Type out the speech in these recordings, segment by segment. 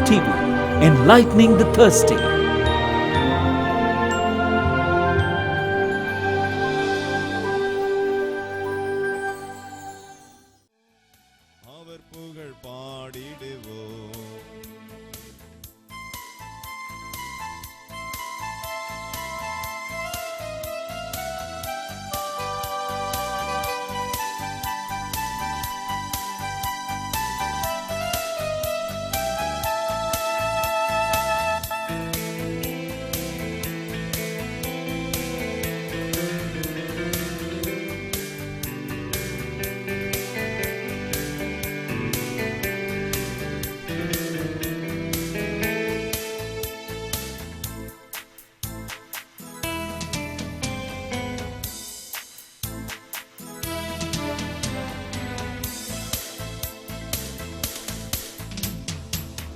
TV, enlightening the thirsty. அவர் புகழ் பாடிடுவோம்.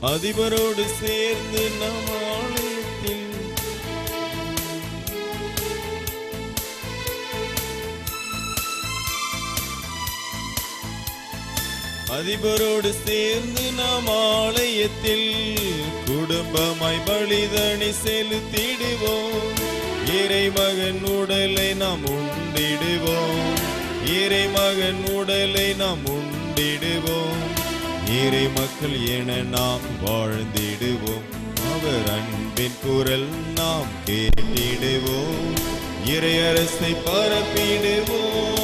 அதிபரோடு சேர்ந்து நம் ஆலயத்தில் அதிபரோடு சேர்ந்து நாம் ஆலயத்தில் குடும்பமாய் பலிதனை செலுத்திடுவோம். இறைமகன் உடலை நாம் உண்டிடுவோம். இறைமகன் உடலை நாம் உண்டிடுவோம். இறை மக்கள் என நாம் வாழ்ந்திடுவோம். அவர் அன்பின் குரல் நாம் கேட்டிடுவோம். இறை அரசை பரப்பிடுவோம்.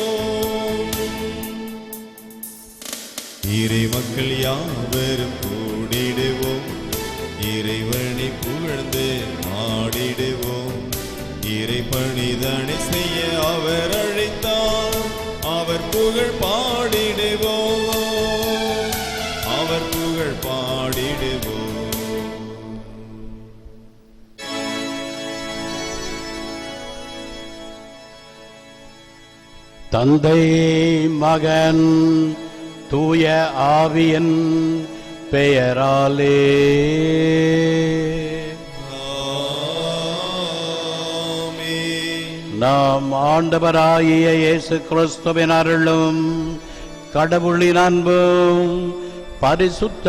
இறை மக்கள் யாவரும் கூடிடுவோம். இறைவனை புகழ்ந்து ஆடிடுவோம். இறை பணிதனை செய்ய அவர் அழைத்தார். அவர் புகழ் பாடிடுவோம். அவர் புகழ் பாடிடுவோம். தந்தை மகன் தூய ஆவியின் பெயராலே நாம் ஆண்டவராகிய இயேசு கிறிஸ்துவின் அருளும் கடவுளின் அன்பும் பரிசுத்த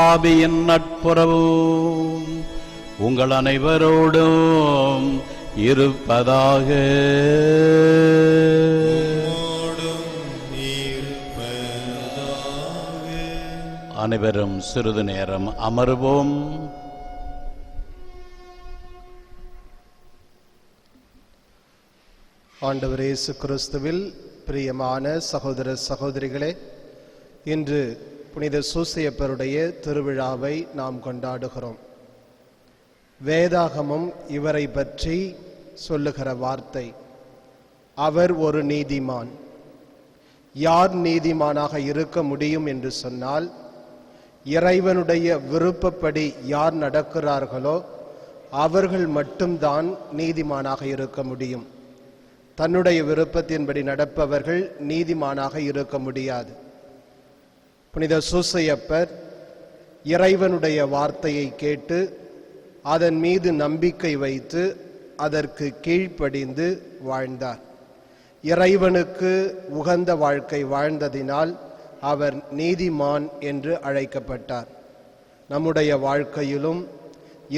ஆவியின் நட்புறவும் உங்கள் அனைவரோடும் இருப்பதாக. அனைவரும் சிறிது நேரம் அமருவோம். ஆண்டவர் இயேசு கிறிஸ்துவில் பிரியமான சகோதர சகோதரிகளே, இன்று புனித சூசையப்பருடைய திருவிழாவை நாம் கொண்டாடுகிறோம். வேதாகமம் இவரை பற்றி சொல்லுகிற வார்த்தை, அவர் ஒரு நீதிமான். யார் நீதிமானாக இருக்க முடியும் என்று சொன்னால், இறைவனுடைய விருப்பப்படி யார் நடக்கிறார்களோ அவர்கள் மட்டும்தான் நீதிமானாக இருக்க முடியும். தன்னுடைய விருப்பத்தின்படி நடப்பவர்கள் நீதிமானாக இருக்க முடியாது. புனித சூசையப்பர் இறைவனுடைய வார்த்தையை கேட்டு அதன் மீது நம்பிக்கை வைத்து அதற்கு கீழ்ப்படிந்து வாழ்ந்தார். இறைவனுக்கு உகந்த வாழ்க்கை வாழ்ந்ததினால் அவர் நீதிமான் என்று அழைக்கப்பட்டார். நம்முடைய வாழ்க்கையிலும்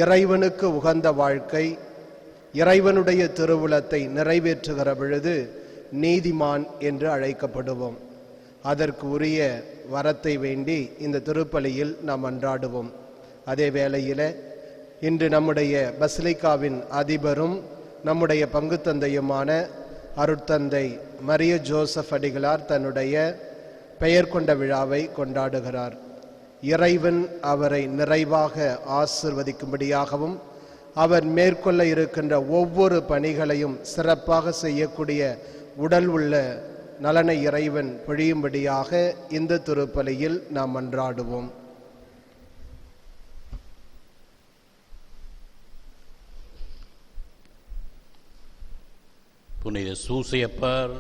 இறைவனுக்கு உகந்த வாழ்க்கை, இறைவனுடைய திருவுளத்தை நிறைவேற்றுகிற பொழுது நீதிமான் என்று அழைக்கப்படுவோம். அதற்கு உரிய வரத்தை வேண்டி இந்த திருப்பலியில் நாம் அன்றாடுவோம். அதே வேளையில் இன்று நம்முடைய பசிலிக்காவின் அதிபரும் நம்முடைய பங்கு தந்தையுமான அருட்தந்தை மரிய ஜோசப் அடிகளார் தன்னுடைய பெயர் கொண்ட விழாவை கொண்டாடுகிறார். இறைவன் அவரை நிறைவாக ஆசிர்வதிக்கும்படியாகவும் அவர் மேற்கொள்ள இருக்கின்ற ஒவ்வொரு பணிகளையும் சிறப்பாக செய்யக்கூடிய உடல் உள்ள நலனை இறைவன் பொழியும்படியாக இந்த திருப்பலியில் நாம் மன்றாடுவோம். புனித சூசையப்பர்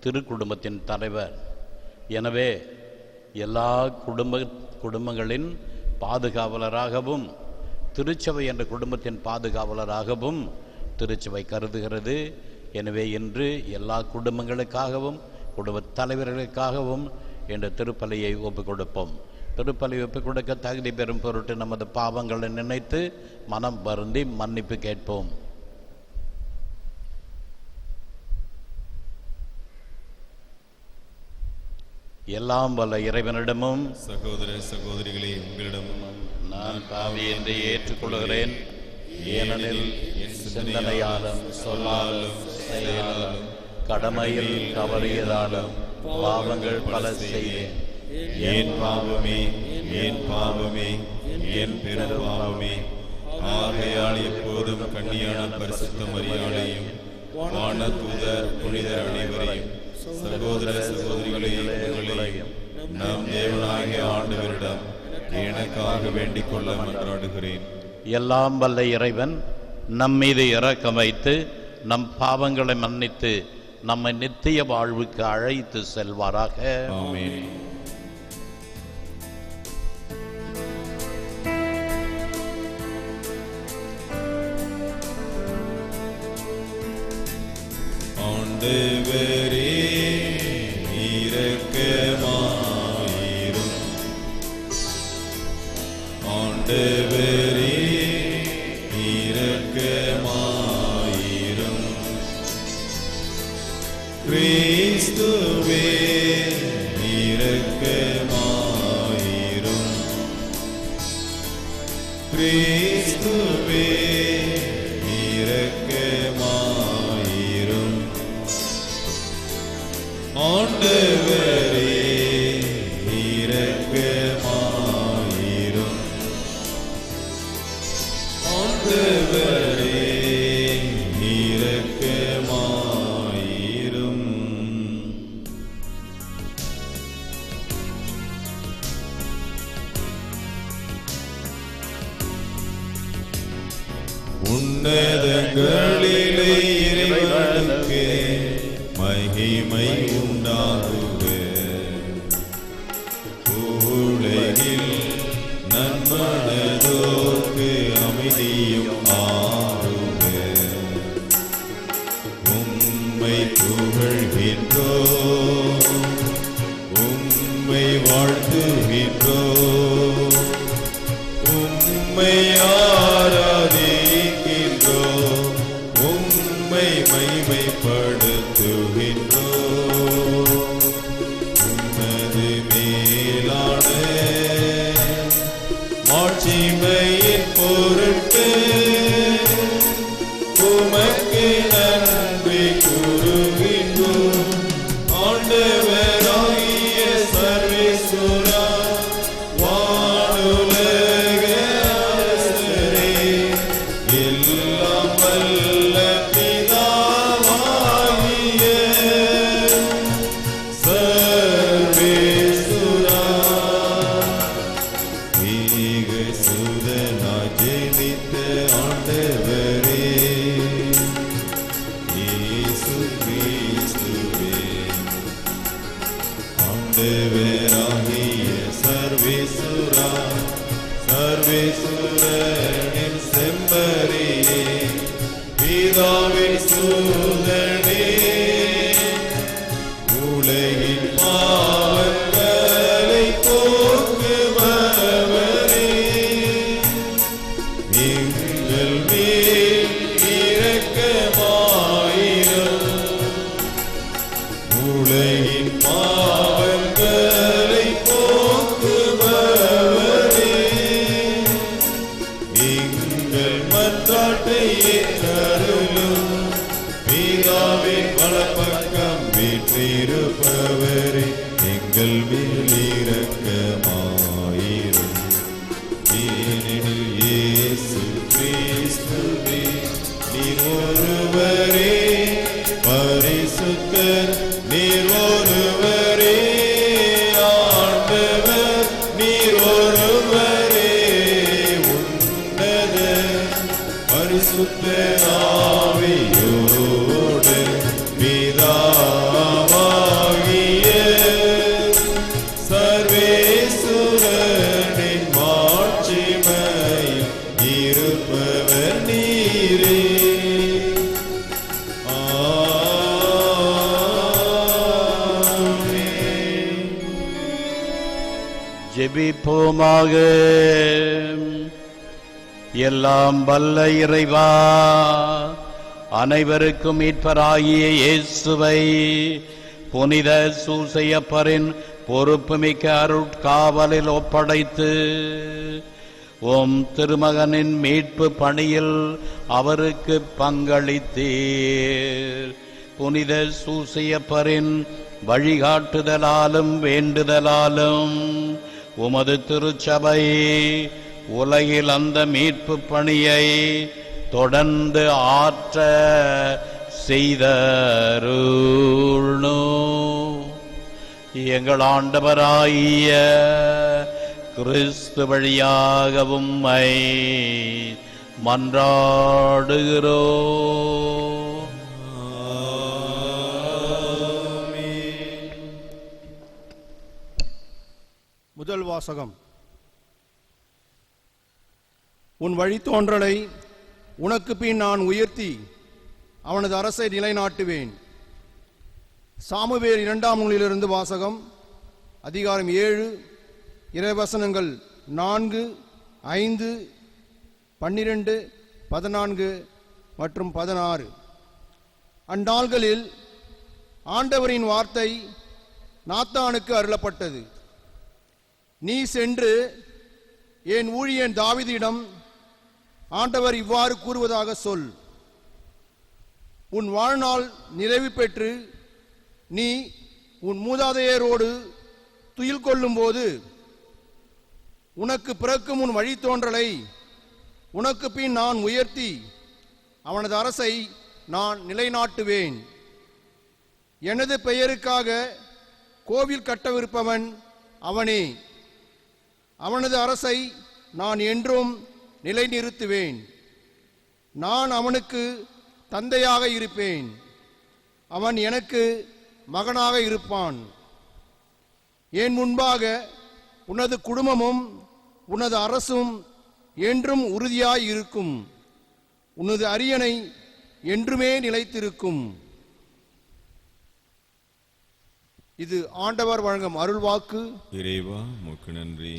திருக்குடும்பத்தின் தலைவர். எனவே எல்லா குடும்பங்களின் பாதுகாவலராகவும் திருச்சபை என்ற குடும்பத்தின் பாதுகாவலராகவும் திருச்சபை கருதுகிறது. எனவே இன்று எல்லா குடும்பங்களுக்காகவும் குடும்ப தலைவர்களுக்காகவும் என்ற திருப்பலியை ஒப்புக் கொடுப்போம். திருப்பலி ஒப்புக் கொடுக்க தகுதி பெறும் பொருட்டு நமது பாவங்களை நினைத்து மனம் வருந்தி மன்னிப்பு கேட்போம். எல்லாம் வல்ல இறைவனிடமும் சகோதர சகோதரிகளே, உங்களிடமும் நான் பாவி என்று ஏற்றுக்கொள்கிறேன். ஏனெனில் என் சிந்தனையாலும் சொல்லாலும் செயலாலும் கடமையில் தவறியதாலும் பாவங்கள் பல செய்தேன். என் பாவமே, என் பாவமே, என் பெரும் பாவமே. ஆகையால் எப்போதும் கன்னியான பரிசுத்த மரியாதையும் வானதூதர் புனிதர் அனைவரையும் சகோதர சகோதரிகளே உங்களையும் நம் தேவனாகிய ஆண்டவரிடம் எனக்காக வேண்டிக் கொள்ள மன்றாடுகிறேன். எல்லாம் வல்ல இறைவன் நம் மீது இரக்கம் வைத்து நம் பாவங்களை மன்னித்து நம்மை நித்திய வாழ்வுக்கு அழைத்து செல்வாராக. ஆமென். ஆண்டவரே இரக்கமாயிரும். ஆண்டவரே இரக்கமாயிரும். கிறிஸ்துவே இரக்கமாயிரும். கிறிஸ்துவே இரக்கமாயிரும். ஆண்டவரே இரக்கமாயிரும். ஆண்டவரே இரக்கமாயிரும். உன்னதங்களிலே இறைவனுக்கு மகிமை உண்டாகுக. உலகில் நன்மனதோர்க்கு அமைதியும் ஆகுக. உம்மை புகழ்கின்றோம், உம்மை வாழ்த்துகின்றோம், உம்மை ஆராதிக்கின்றோம், உம்மை மகிமைப்படுத்துகின்றோம். உமது மேலான மாட்சிமையின் பொருட்டு உமக்கு நன்றி கூறுகின்றோம். ஆண்டவராகிய சர்வேஸ்வரா, வானுலக அரசரே, எல்லாம் வல்ல பிதாவாகிய சர்வேஸ்வரா, ஏகசுதனாய் ஜெனித்த ஆண்டவரே, இயேசு கிறிஸ்துவே, ஆண்டவராகிய சர்வேஸ்வரா, சர்வேஸ்வரனின் செம்மறியே, பிதாவின் சூதனே, உலகின் பாவங்களை போக்குபவரே, எங்கள் மேல் இரக்கமாயிரும். உலகின் பாவங்களை போக்குபவரே, எங்கள் மன்றாட்டை ஏற்றருளும். பிதாவின் வலப்பக்கம் வீற்றிருப்பவரே, எங்கள் மேல் இரக்கமாயிரும். ஏனெனில் இயேசு கிறிஸ்துவே நீர் ஒருவரே பரிசுத்தர், நீர் ஒருவரே ஆண்டவர், நீர் ஒருவரே உன்னத பரிசுத்த ஆவியோடு பிதாவாகிய சர்வேஸ்வரனின் மாட்சிமையில் இருப்பவர் நீரே. ஆமென். ஜெபிப்போமாக. எல்லாம் வல்ல இறைவா, அனைவருக்கும் மீட்பராகிய இயேசுவை புனித சூசையப்பரின் பொறுப்புமிக்க அருட்காவலில் ஒப்படைத்து உம் திருமகனின் மீட்பு பணியில் அவருக்கு பங்களித்தீர். புனித சூசையப்பரின் வழிகாட்டுதலாலும் வேண்டுதலாலும் உமது திருச்சபை உலகில் அந்த மீட்பு பணியை தொடர்ந்து ஆற்ற செய்தருள்னோ. எங்கள் ஆண்டவராகிய கிறிஸ்து வழியாக உம்மை மன்றாடுகிறோ. முதல் வாசகம். உன் வழித்தோன்றலை உனக்கு பின் நான் உயர்த்தி அவனது அரசை நிலைநாட்டுவேன். சாமுவேல் 2ஆம் நூலிலிருந்து வாசகம். அதிகாரம் 7, இறைவசனங்கள் 4, 5, 12, 14 மற்றும் 16. அந்நாள்களில் ஆண்டவரின் வார்த்தை நாத்தானுக்கு அருளப்பட்டது. நீ சென்று என் ஊழியன் தாவீதிடம் ஆண்டவர் இவ்வாறு கூறுவதாக சொல். உன் வாழ்நாள் நிறைவு பெற்று நீ உன் மூதாதையரோடு துயில் கொள்ளும் போது உனக்கு பிறக்கும் உன் வழித்தோன்றலை உனக்கு பின் நான் உயர்த்தி அவனது அரசை நான் நிலைநாட்டுவேன். எனது பெயருக்காக கோவில் கட்டவிருப்பவன் அவனே. அவனது அரசை நான் என்றும் நிலைநிறுத்துவேன். நான் அவனுக்கு தந்தையாக இருப்பேன், அவன் எனக்கு மகனாக இருப்பான். என் முன்பாக உனது குடும்பமும் உனது அரசும் என்றும் உறுதியாய் இருக்கும். உனது அரியணை என்றுமே நிலைத்திருக்கும். இது ஆண்டவர் வழங்கும் அருள்வாக்கு. இறைவா உமக்கு நன்றி.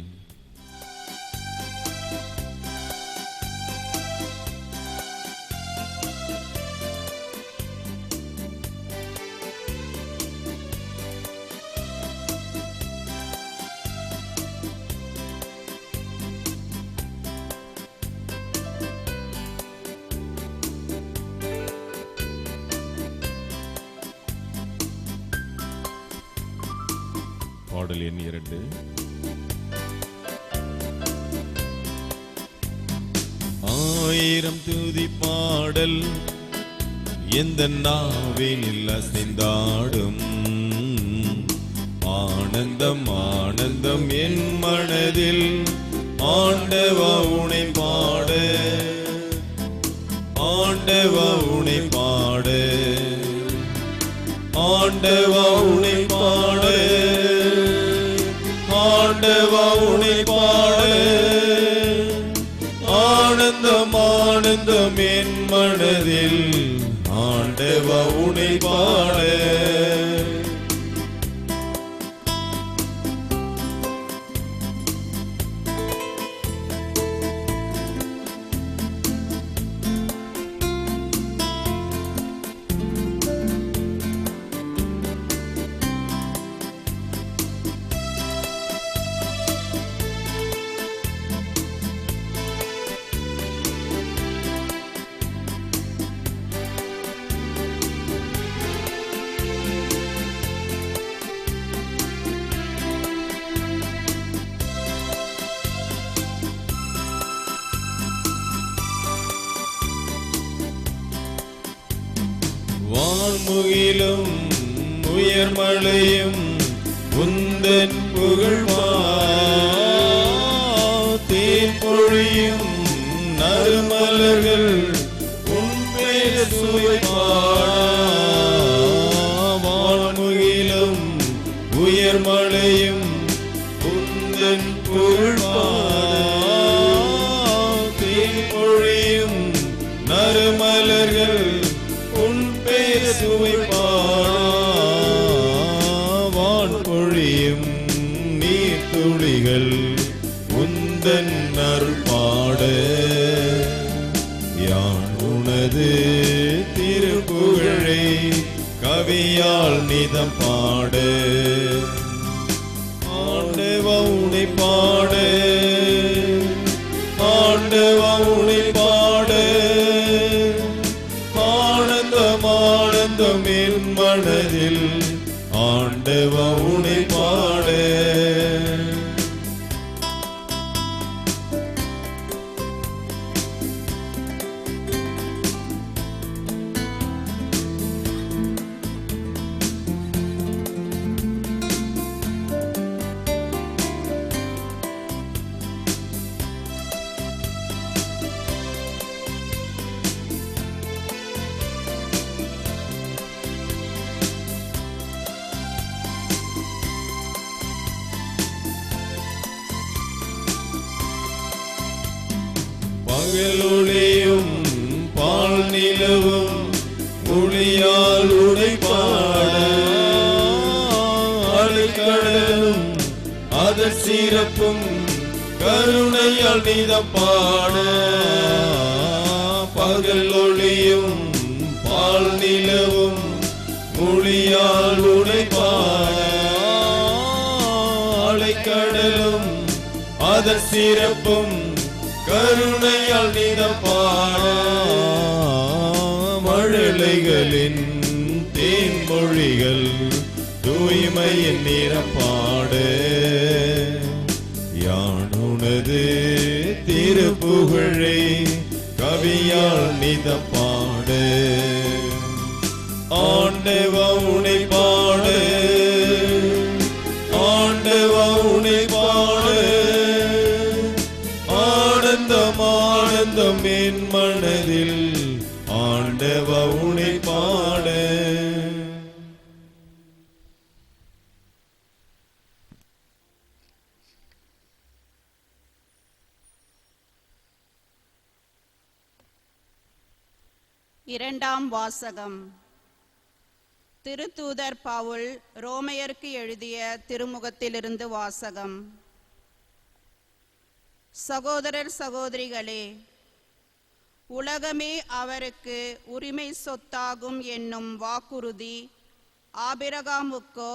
பாடல் எண் 2. ஆயிரம் துதி பாடல் எந்த நாவினில் அசைந்தாடும். ஆனந்தம் ஆனந்தம் என் மனதில் ஆண்டவா உனை பாட, ஆண்டவா உனை பாட, ஆண்டவா உனை பாட, ஆண்டவா உனை பாட. ஆனந்தம் ஆனந்தம் என் மனதில் ஆண்டவா உனை பாட. வான்முகிலும் உயர்மலையும் உந்தன் புகழ்வா, தேன்பொழியும் நறுமலர்கள் உன் பேர் சுவைப்பாடா. வான்முகிலும் உயர்மலையும் உந்தன் புகழ்வா, தேன்பொழியும் நறுமலர்கள் சுவைப்பாடா. வான் பொழியும் நீர் துளிகள் யான் உனது திருப்புகழை கவியால் நிதம் பாடு. ஆண்டவா உன்னை பாடு, ஆண்டவா உன்னை பாடு. ஆனந்தம் ஆனந்தம் என் மனதில் ஆண்டவா உன்னை பாடு. பகலொளியும் பால் நிலவும் ஒளியால் உடைப்பாட. அலைக்கடலும் அதன் சிறப்பும் கருணையால் நிதம் பாட. பகலொளியும் பால் நிலவும் ஒளியால் உடைப்பாட. அலைக்கடலும் அதன் சிறப்பும் கருணையால் நிதம் பாட. மழலைகளின் தேன்மொழிகள் தூய்மையின் நிறம் பாடு. யான் உனது திருப்புகழை கவியால் நிதம் பாடு. ஆண்டவா உன்னை பாடு, ஆண்டவா உன்னை பாடு. ஆனந்தம் ஆனந்தம் என் மனதில் ஆண்டவா உன்னை பாடு. இரண்டாம் வாசகம். திருத்தூதர் பவுல் ரோமையருக்கு எழுதிய திருமுகத்திலிருந்து வாசகம். சகோதரர் சகோதரிகளே, உலகமே அவருக்கு உரிமை சொத்தாகும் என்னும் வாக்குறுதி ஆபிரகாமுக்கோ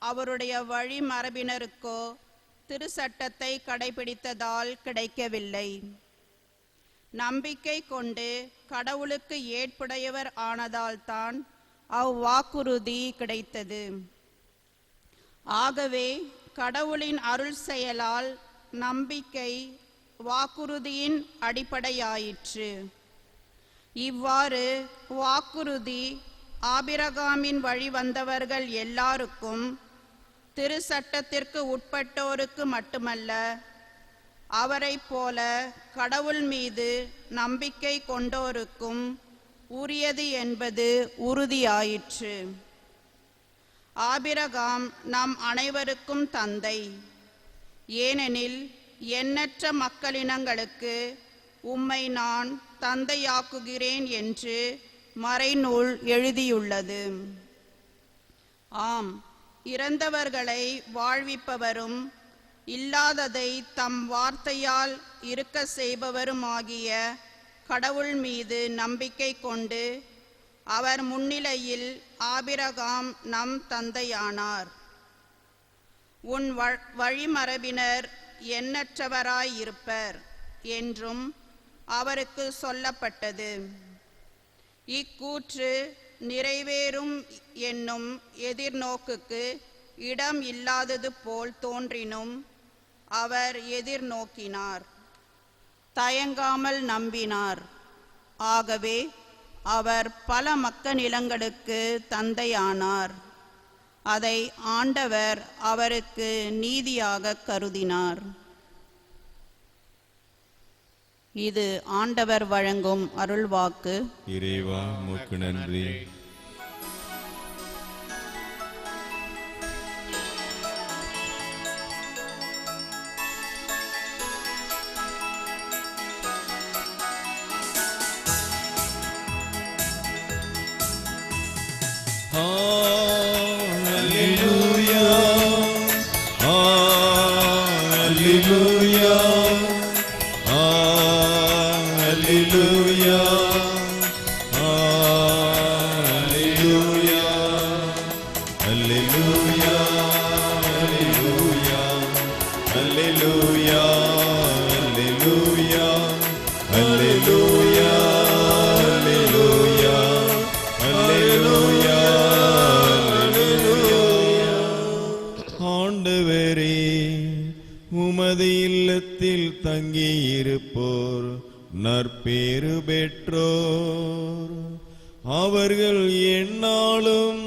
அவருடைய வழிமரபினருக்கோ திருச்சட்டத்தை கடைபிடித்ததால் கிடைக்கவில்லை. நம்பிக்கை கொண்டு கடவுளுக்கு ஏற்புடையவர் ஆனதால்தான் அவ்வாக்குறுதி கிடைத்தது. ஆகவே கடவுளின் அருள் செயலால் நம்பிக்கை வாக்குறுதியின் அடிப்படையாயிற்று. இவ்வாறு வாக்குறுதி ஆபிரகாமின் வழி வந்தவர்கள் எல்லாருக்கும், திருச்சட்டத்திற்கு உட்பட்டோருக்கு மட்டுமல்ல, அவரைப் போல கடவுள் மீது நம்பிக்கை கொண்டோருக்கும் உரியது என்பது உறுதியாயிற்று. ஆபிரகாம் நம் அனைவருக்கும் தந்தை. ஏனெனில் எண்ணற்ற மக்களினங்களுக்கு உம்மை நான் தந்தையாக்குகிறேன் என்று மறைநூல் எழுதியுள்ளது. ஆம், இறந்தவர்களை வாழ்விப்பவரும் இல்லாததை தம் வார்த்தையால் இருக்க செய்பவருமாகிய கடவுள் மீது நம்பிக்கை கொண்டு அவர் முன்னிலையில் ஆபிரகாம் நம் தந்தையானார். உன் வழிமரபினர் எண்ணற்றவராயிருப்பர் என்றும் அவருக்கு சொல்லப்பட்டது. இக்கூற்று நிறைவேறும் என்னும் எதிர்நோக்குக்கு இடம் இல்லாதது போல் தோன்றினும் அவர் எதிர்நோக்கினார், தயங்காமல் நம்பினார். ஆகவே அவர் பல மக்க நிலங்களுக்கு தந்தையானார். அதை ஆண்டவர் அவருக்கு நீதியாக கருதினார். இது ஆண்டவர் வழங்கும் அருள்வாக்கு. இறைவா உமக்கு நன்றி. Hallelujah, hallelujah. ஆண்டவரே, உமது இல்லத்தில் தங்கியிருப்போர் நற்பேறு பெற்றோர். அவர்கள் எந்நாளும்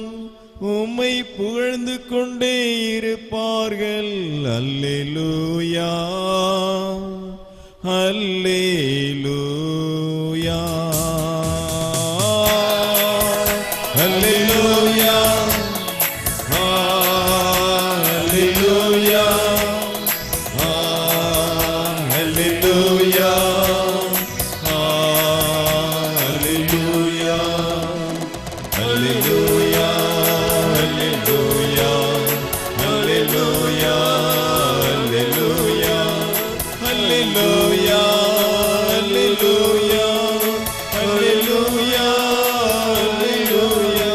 உம்மை புகழ்ந்து கொண்டே இருப்பார்கள். அல்லேலூயா, அல்லேலூயா, அல்லேலூயா, அல்லேலூயா, அல்லேலூயா, அல்லேலூயா, அல்லேலூயா, அல்லேலூயா, அல்லேலூயா, அல்லேலூயா, அல்லேலூயா, அல்லேலூயா, அல்லேலூயா.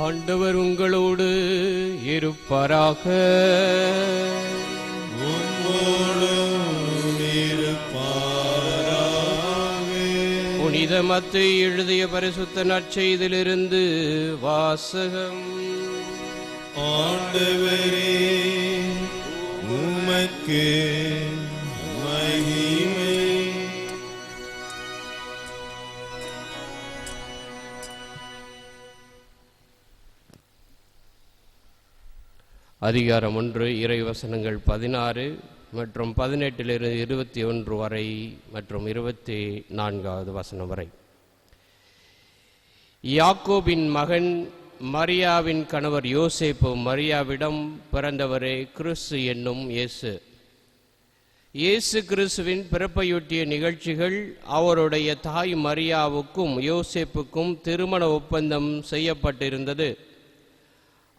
ஆண்டவர் உங்களோடு இருப்பாராக. உம்மோடும் இருப்பாராக. புனித மத்தேயு எழுதிய பரிசுத்த நற்செய்தியிலிருந்து வாசகம். ஆண்டவரே, உமக்கு மகிமை. அதிகாரம் 1, இறைவசனங்கள் 16 மற்றும் 18 21 வரை மற்றும் 24வது வசனம் வரை. யாக்கோபின் மகன் மரியாவின் கணவர் யோசேப்பு மரியாவிடம் பிறந்தவரே கிறிஸ்து என்னும் இயேசு. இயேசு கிறிஸ்துவின் பிறப்பையொட்டிய நிகழ்ச்சிகள். அவருடைய தாய் மரியாவுக்கும் யோசேப்புக்கும் திருமண ஒப்பந்தம் செய்யப்பட்டிருந்தது.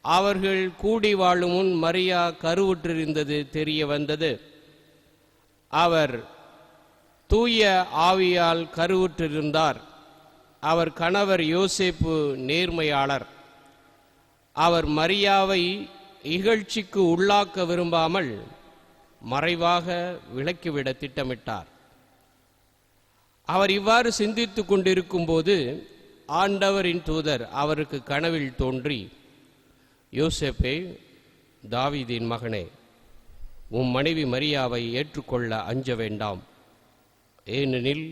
அவர்கள் கூடி வாழும் முன் மரியா கருவுற்றிருந்தது தெரிய வந்தது. அவர் தூய ஆவியால் கருவுற்றிருந்தார். அவர் கணவர் யோசேப்பு நேர்மையாளர். அவர் மரியாவை இகழ்ச்சிக்கு உள்ளாக்க விரும்பாமல் மறைவாக விலக்கிவிட திட்டமிட்டார். அவர் இவ்வாறு சிந்தித்து கொண்டிருக்கும் போது ஆண்டவரின் தூதர் அவருக்கு கனவில் தோன்றி, யோசேப்பே, தாவீதின் மகனே, உம் மனைவி மரியாவை ஏற்றுக்கொள்ள அஞ்ச வேண்டாம். ஏனெனில்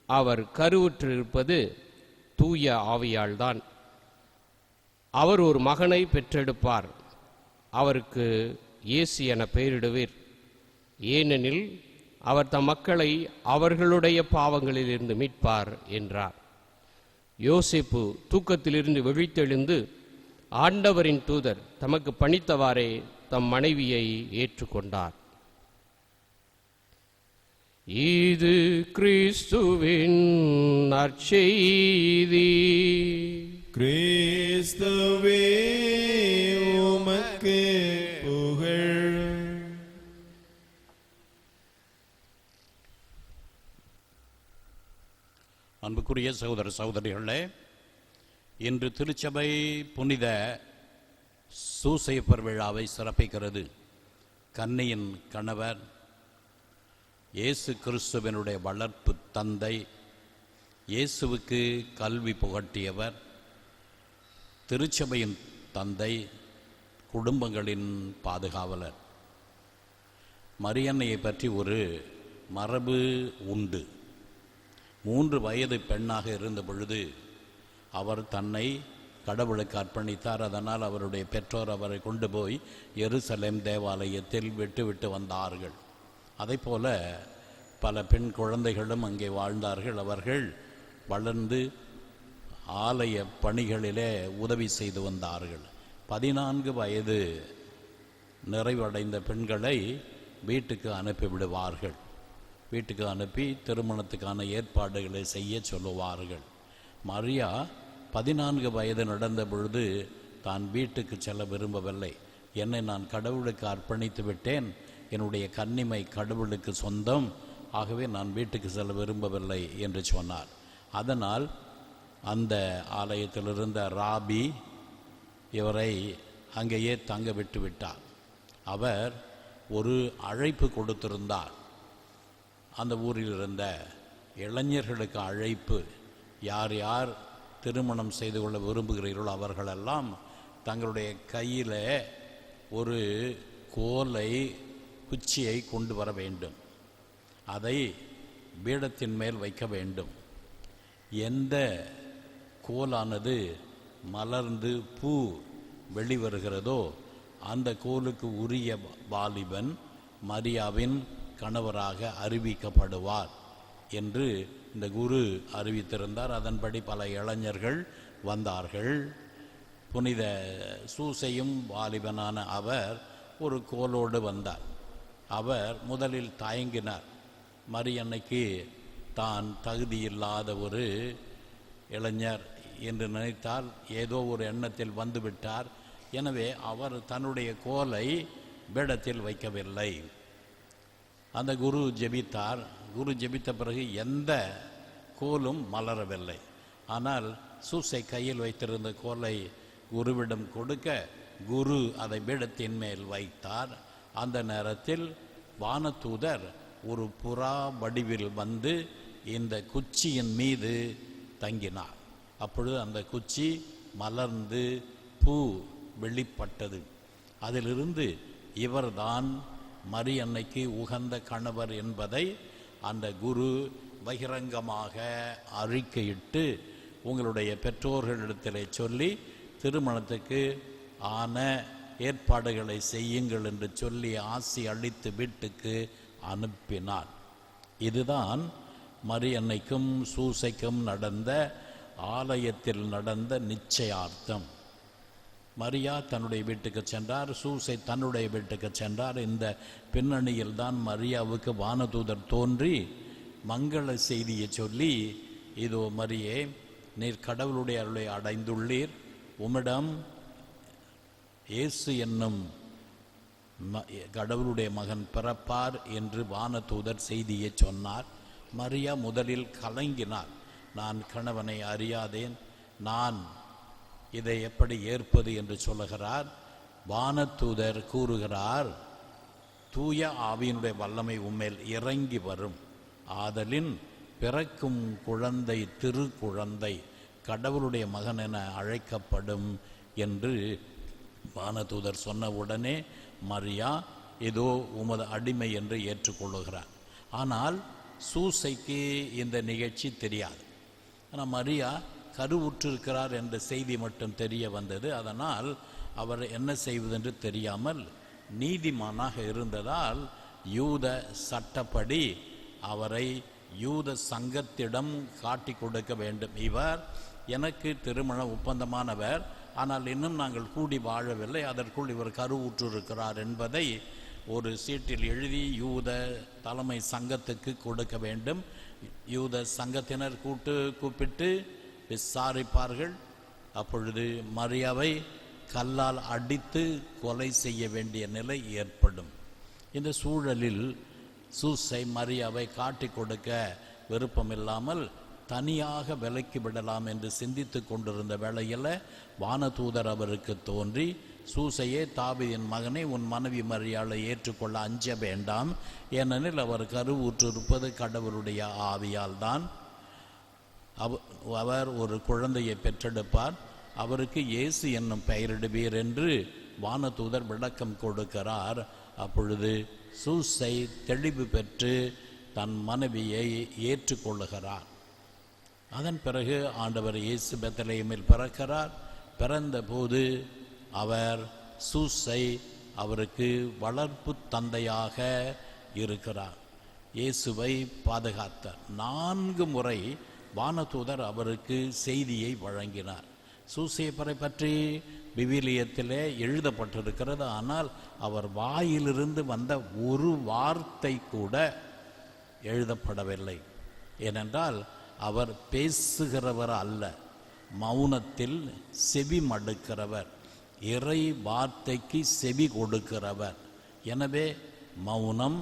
அவர் கருவுற்றிருப்பது தூய ஆவியால்தான். அவர் ஒரு மகனை பெற்றெடுப்பார். அவருக்கு இயேசு என பெயரிடுவீர். ஏனெனில் அவர் தம் மக்களை அவர்களுடைய பாவங்களிலிருந்து மீட்பார் என்றார். யோசேப்பு தூக்கத்திலிருந்து விழித்தெழுந்து ஆண்டவரின் தூதர் தமக்கு பணித்தவாறே தம் மனைவியை ஏற்றுக்கொண்டார். இது கிறிஸ்துவின் நற்செய்தி. கிறிஸ்துவே, உமக்கு புகழ். அன்புக்குரிய சகோதர சகோதரிகளே, இன்று திருச்சபை புனித சூசையப்பர் விழாவை சிறப்பிக்கிறது. கன்னியின் கணவர், இயேசு கிறிஸ்துவனுடைய வளர்ப்பு தந்தை, இயேசுவுக்கு கல்வி புகட்டியவர், திருச்சபையின் தந்தை, குடும்பங்களின் பாதுகாவலர். மரியன்னையை பற்றி ஒரு மரபு உண்டு. 3 வயது பெண்ணாக இருந்த பொழுது அவர் தன்னை கடவுளுக்கு அர்ப்பணித்தார். அதனால் அவருடைய பெற்றோர் அவரை கொண்டு போய் எருசலேம் தேவாலயத்தில் விட்டு வந்தார்கள். அதைப்போல பல பெண் குழந்தைகளும் அங்கே வாழ்ந்தார்கள். அவர்கள் வளர்ந்து ஆலய பணிகளிலே உதவி செய்து வந்தார்கள். 14 வயது நிறைவடைந்த பெண்களை வீட்டுக்கு அனுப்பிவிடுவார்கள். வீட்டுக்கு அனுப்பி திருமணத்துக்கான ஏற்பாடுகளை செய்ய சொல்லுவார்கள். மரியா 14 வயது நடந்த பொழுது தான் வீட்டுக்கு செல்ல விரும்பவில்லை. என்னை நான் கடவுளுக்கு அர்ப்பணித்து விட்டேன், என்னுடைய கன்னிமை கடவுளுக்கு சொந்தம், ஆகவே நான் வீட்டுக்கு செல்ல விரும்பவில்லை என்று சொன்னார். அதனால் அந்த ஆலயத்தில் இருந்த ராபி இவரை அங்கேயே தங்க விட்டு விட்டார். அவர் ஒரு அழைப்பு கொடுத்திருந்தார். அந்த ஊரில் இருந்த இளைஞர்களுக்கு அழைப்பு, யார் யார் திருமணம் செய்து கொள்ள விரும்புகிறீர்களோ அவர்களெல்லாம் தங்களுடைய கையில் ஒரு கோலை குச்சியை கொண்டு வர வேண்டும். அதை பீடத்தின் மேல் வைக்க வேண்டும். எந்த கோலானது மலர்ந்து பூ வெளிவருகிறதோ அந்த கோலுக்கு உரிய வாலிபன் மரியாவின் கணவராக அறிவிக்கப்படுவார் என்று இந்த குரு அறிவித்திருந்தார். அதன்படி பல இளைஞர்கள் வந்தார்கள். புனித சூசையும் வாலிபனான அவர் ஒரு கோலோடு வந்தார். அவர் முதலில் தயங்கினார். மரியன்னைக்கு தான் தகுதியில்லாத ஒரு இளைஞர் என்று நினைத்தால் ஏதோ ஒரு எண்ணத்தில் வந்துவிட்டார். எனவே அவர் தன்னுடைய கோலை பீடத்தில் வைக்கவில்லை. அந்த குரு ஜெபித்தார். குரு ஜெபித்த பிறகு எந்த கோலும் மலரவில்லை. ஆனால் சூசை கையில் வைத்திருந்த கோலை குருவிடம் கொடுக்க குரு அதை பீடத்தின் மேல் வைத்தார். அந்த நேரத்தில் வானதூதர் ஒரு புறா வடிவில் வந்து இந்த குச்சியின் மீது தங்கினார். அப்பொழுது அந்த குச்சி மலர்ந்து பூ வெளிப்பட்டது. அதிலிருந்து இவர்தான் மரியன்னைக்கு உகந்த கணவர் என்பதை அந்த குரு பகிரங்கமாக அறிக்கையிட்டு உங்களுடைய பெற்றோர்களிடத்திலே சொல்லி திருமணத்துக்கு ஆன ஏற்பாடுகளை செய்யுங்கள் என்று சொல்லி ஆசி அளித்து வீட்டுக்கு அனுப்பினார். இதுதான் மரியன்னைக்கும் சூசைக்கும் நடந்த ஆலயத்தில் நடந்த நிச்சயார்த்தம். மரியா தன்னுடைய வீட்டுக்கு சென்றார், சூசை தன்னுடைய வீட்டுக்கு சென்றார். இந்த பின்னணியில் தான் மரியாவுக்கு வானதூதர் தோன்றி மங்கள செய்தியை சொல்லி, இதோ மரியே, நீர் கடவுளுடைய அருளை அடைந்துள்ளீர், உம்மிடம் இயேசு என்னும் கடவுளுடைய மகன் பிறப்பார் என்று வானதூதர் செய்தியை சொன்னார். மரியா முதலில் கலங்கினார். நான் கணவனை அறியாதேன், நான் இதை எப்படி ஏற்பது என்று சொல்லுகிறார். வானதூதர் கூறுகிறார், தூய ஆவியினுடைய வல்லமை உம்மேல் இறங்கி வரும், ஆதலின் பிறக்கும் குழந்தை திருக்குழந்தை கடவுளுடைய மகன் என அழைக்கப்படும் என்று வானதூதர் சொன்ன உடனே மரியா ஏதோ உமது அடிமை என்று ஏற்றுக்கொள்ளுகிறார். ஆனால் சூசைக்கு இந்த நிகழ்ச்சி தெரியாது. ஆனால் மரியா கருவுற்றிருக்கிறார் என்ற செய்தி மட்டும் தெரிய வந்தது. அதனால் அவர் என்ன செய்வதென்று தெரியாமல் நீதிமானாக இருந்ததால் யூத சட்டப்படி அவரை யூத சங்கத்திடம் காட்டி கொடுக்க வேண்டும். இவர் எனக்கு திருமண ஒப்பந்தமானவர், ஆனால் இன்னும் நாங்கள் கூடி வாழவில்லை, அதற்குள் இவர் கருவுற்றிருக்கிறார் என்பதை ஒரு சீட்டில் எழுதி யூத தலைமை சங்கத்துக்கு கொடுக்க வேண்டும். யூத சங்கத்தினர் கூப்பிட்டு விசாரிப்பார்கள். அப்பொழுது மரியாவை கல்லால் அடித்து கொலை செய்ய வேண்டிய நிலை ஏற்படும். இந்த சூழலில் சூசை மரியாவை காட்டி கொடுக்க விருப்பமில்லாமல் தனியாக விலக்கி விடலாம் என்று சிந்தித்து கொண்டிருந்த வேளையில் வானதூதர் அவருக்கு தோன்றி, சூசையே, தாவீதின் மகனை, உன் மனைவி மரியாளை ஏற்றுக்கொள்ள அஞ்ச வேண்டாம், ஏனெனில் அவர் கருவுற்றிருப்பது கடவுளுடைய ஆவியால் தான். அவர் ஒரு குழந்தையை பெற்றெடுப்பார், அவருக்கு இயேசு என்னும் பெயரிடுவீர் என்று வானதூதர் விளக்கம் கொடுக்கிறார். அப்பொழுது சூசை தெளிவு பெற்று தன் மனைவியை ஏற்றுக்கொள்ளுகிறார். அதன் பிறகு ஆண்டவர் இயேசு பெத்லகேமில் பிறக்கிறார். பிறந்த போது அவர் சூசை அவருக்கு வளர்ப்பு தந்தையாக இருக்கிறார். இயேசுவை பாதுகாத்தார். 4 முறை வானதூதர் அவருக்கு செய்தியை வழங்கினார். சூசையப்பரை பற்றி விவிலியத்திலே எழுதப்பட்டிருக்கிறது. ஆனால் அவர் வாயிலிருந்து வந்த ஒரு வார்த்தை கூட எழுதப்படவில்லை. ஏனென்றால் அவர் பேசுகிறவர் அல்ல, மௌனத்தில் செவி மடுக்கிறவர், இறை வார்த்தைக்கு செவி கொடுக்கிறவர். எனவே மௌனம்,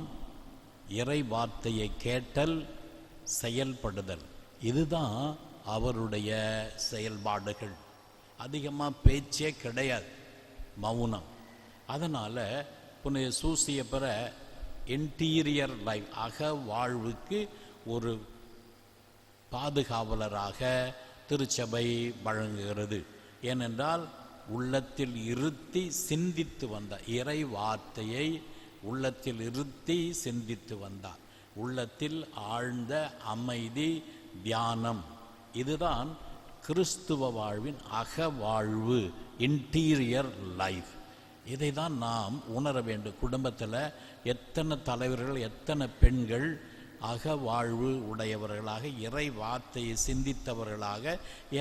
இறை வார்த்தையை கேட்டல், செயல்படுதல். இதுதான் அவருடைய செயல்பாடுகள். அதிகமாக பேச்சே கிடையாது, மௌனம். அதனால் புனித சூசியப்பரை இன்டீரியர் லைஃப், அக வாழ்வுக்கு ஒரு பாதுகாவலராக திருச்சபை வழங்குகிறது. ஏனென்றால் உள்ளத்தில் இருத்தி சிந்தித்து வந்தார், இறை வார்த்தையை உள்ளத்தில் இருத்தி சிந்தித்து வந்தார். உள்ளத்தில் ஆழ்ந்த அமைதி, தியானம், இதுதான் கிறிஸ்துவ வாழ்வின் அக வாழ்வு, இன்டீரியர் லைஃப். இதை தான் நாம் உணர வேண்டும். குடும்பத்தில் எத்தனை தலைவர்கள், எத்தனை பெண்கள் அக வாழ்வு உடையவர்களாக, இறை வார்த்தையை சிந்தித்தவர்களாக,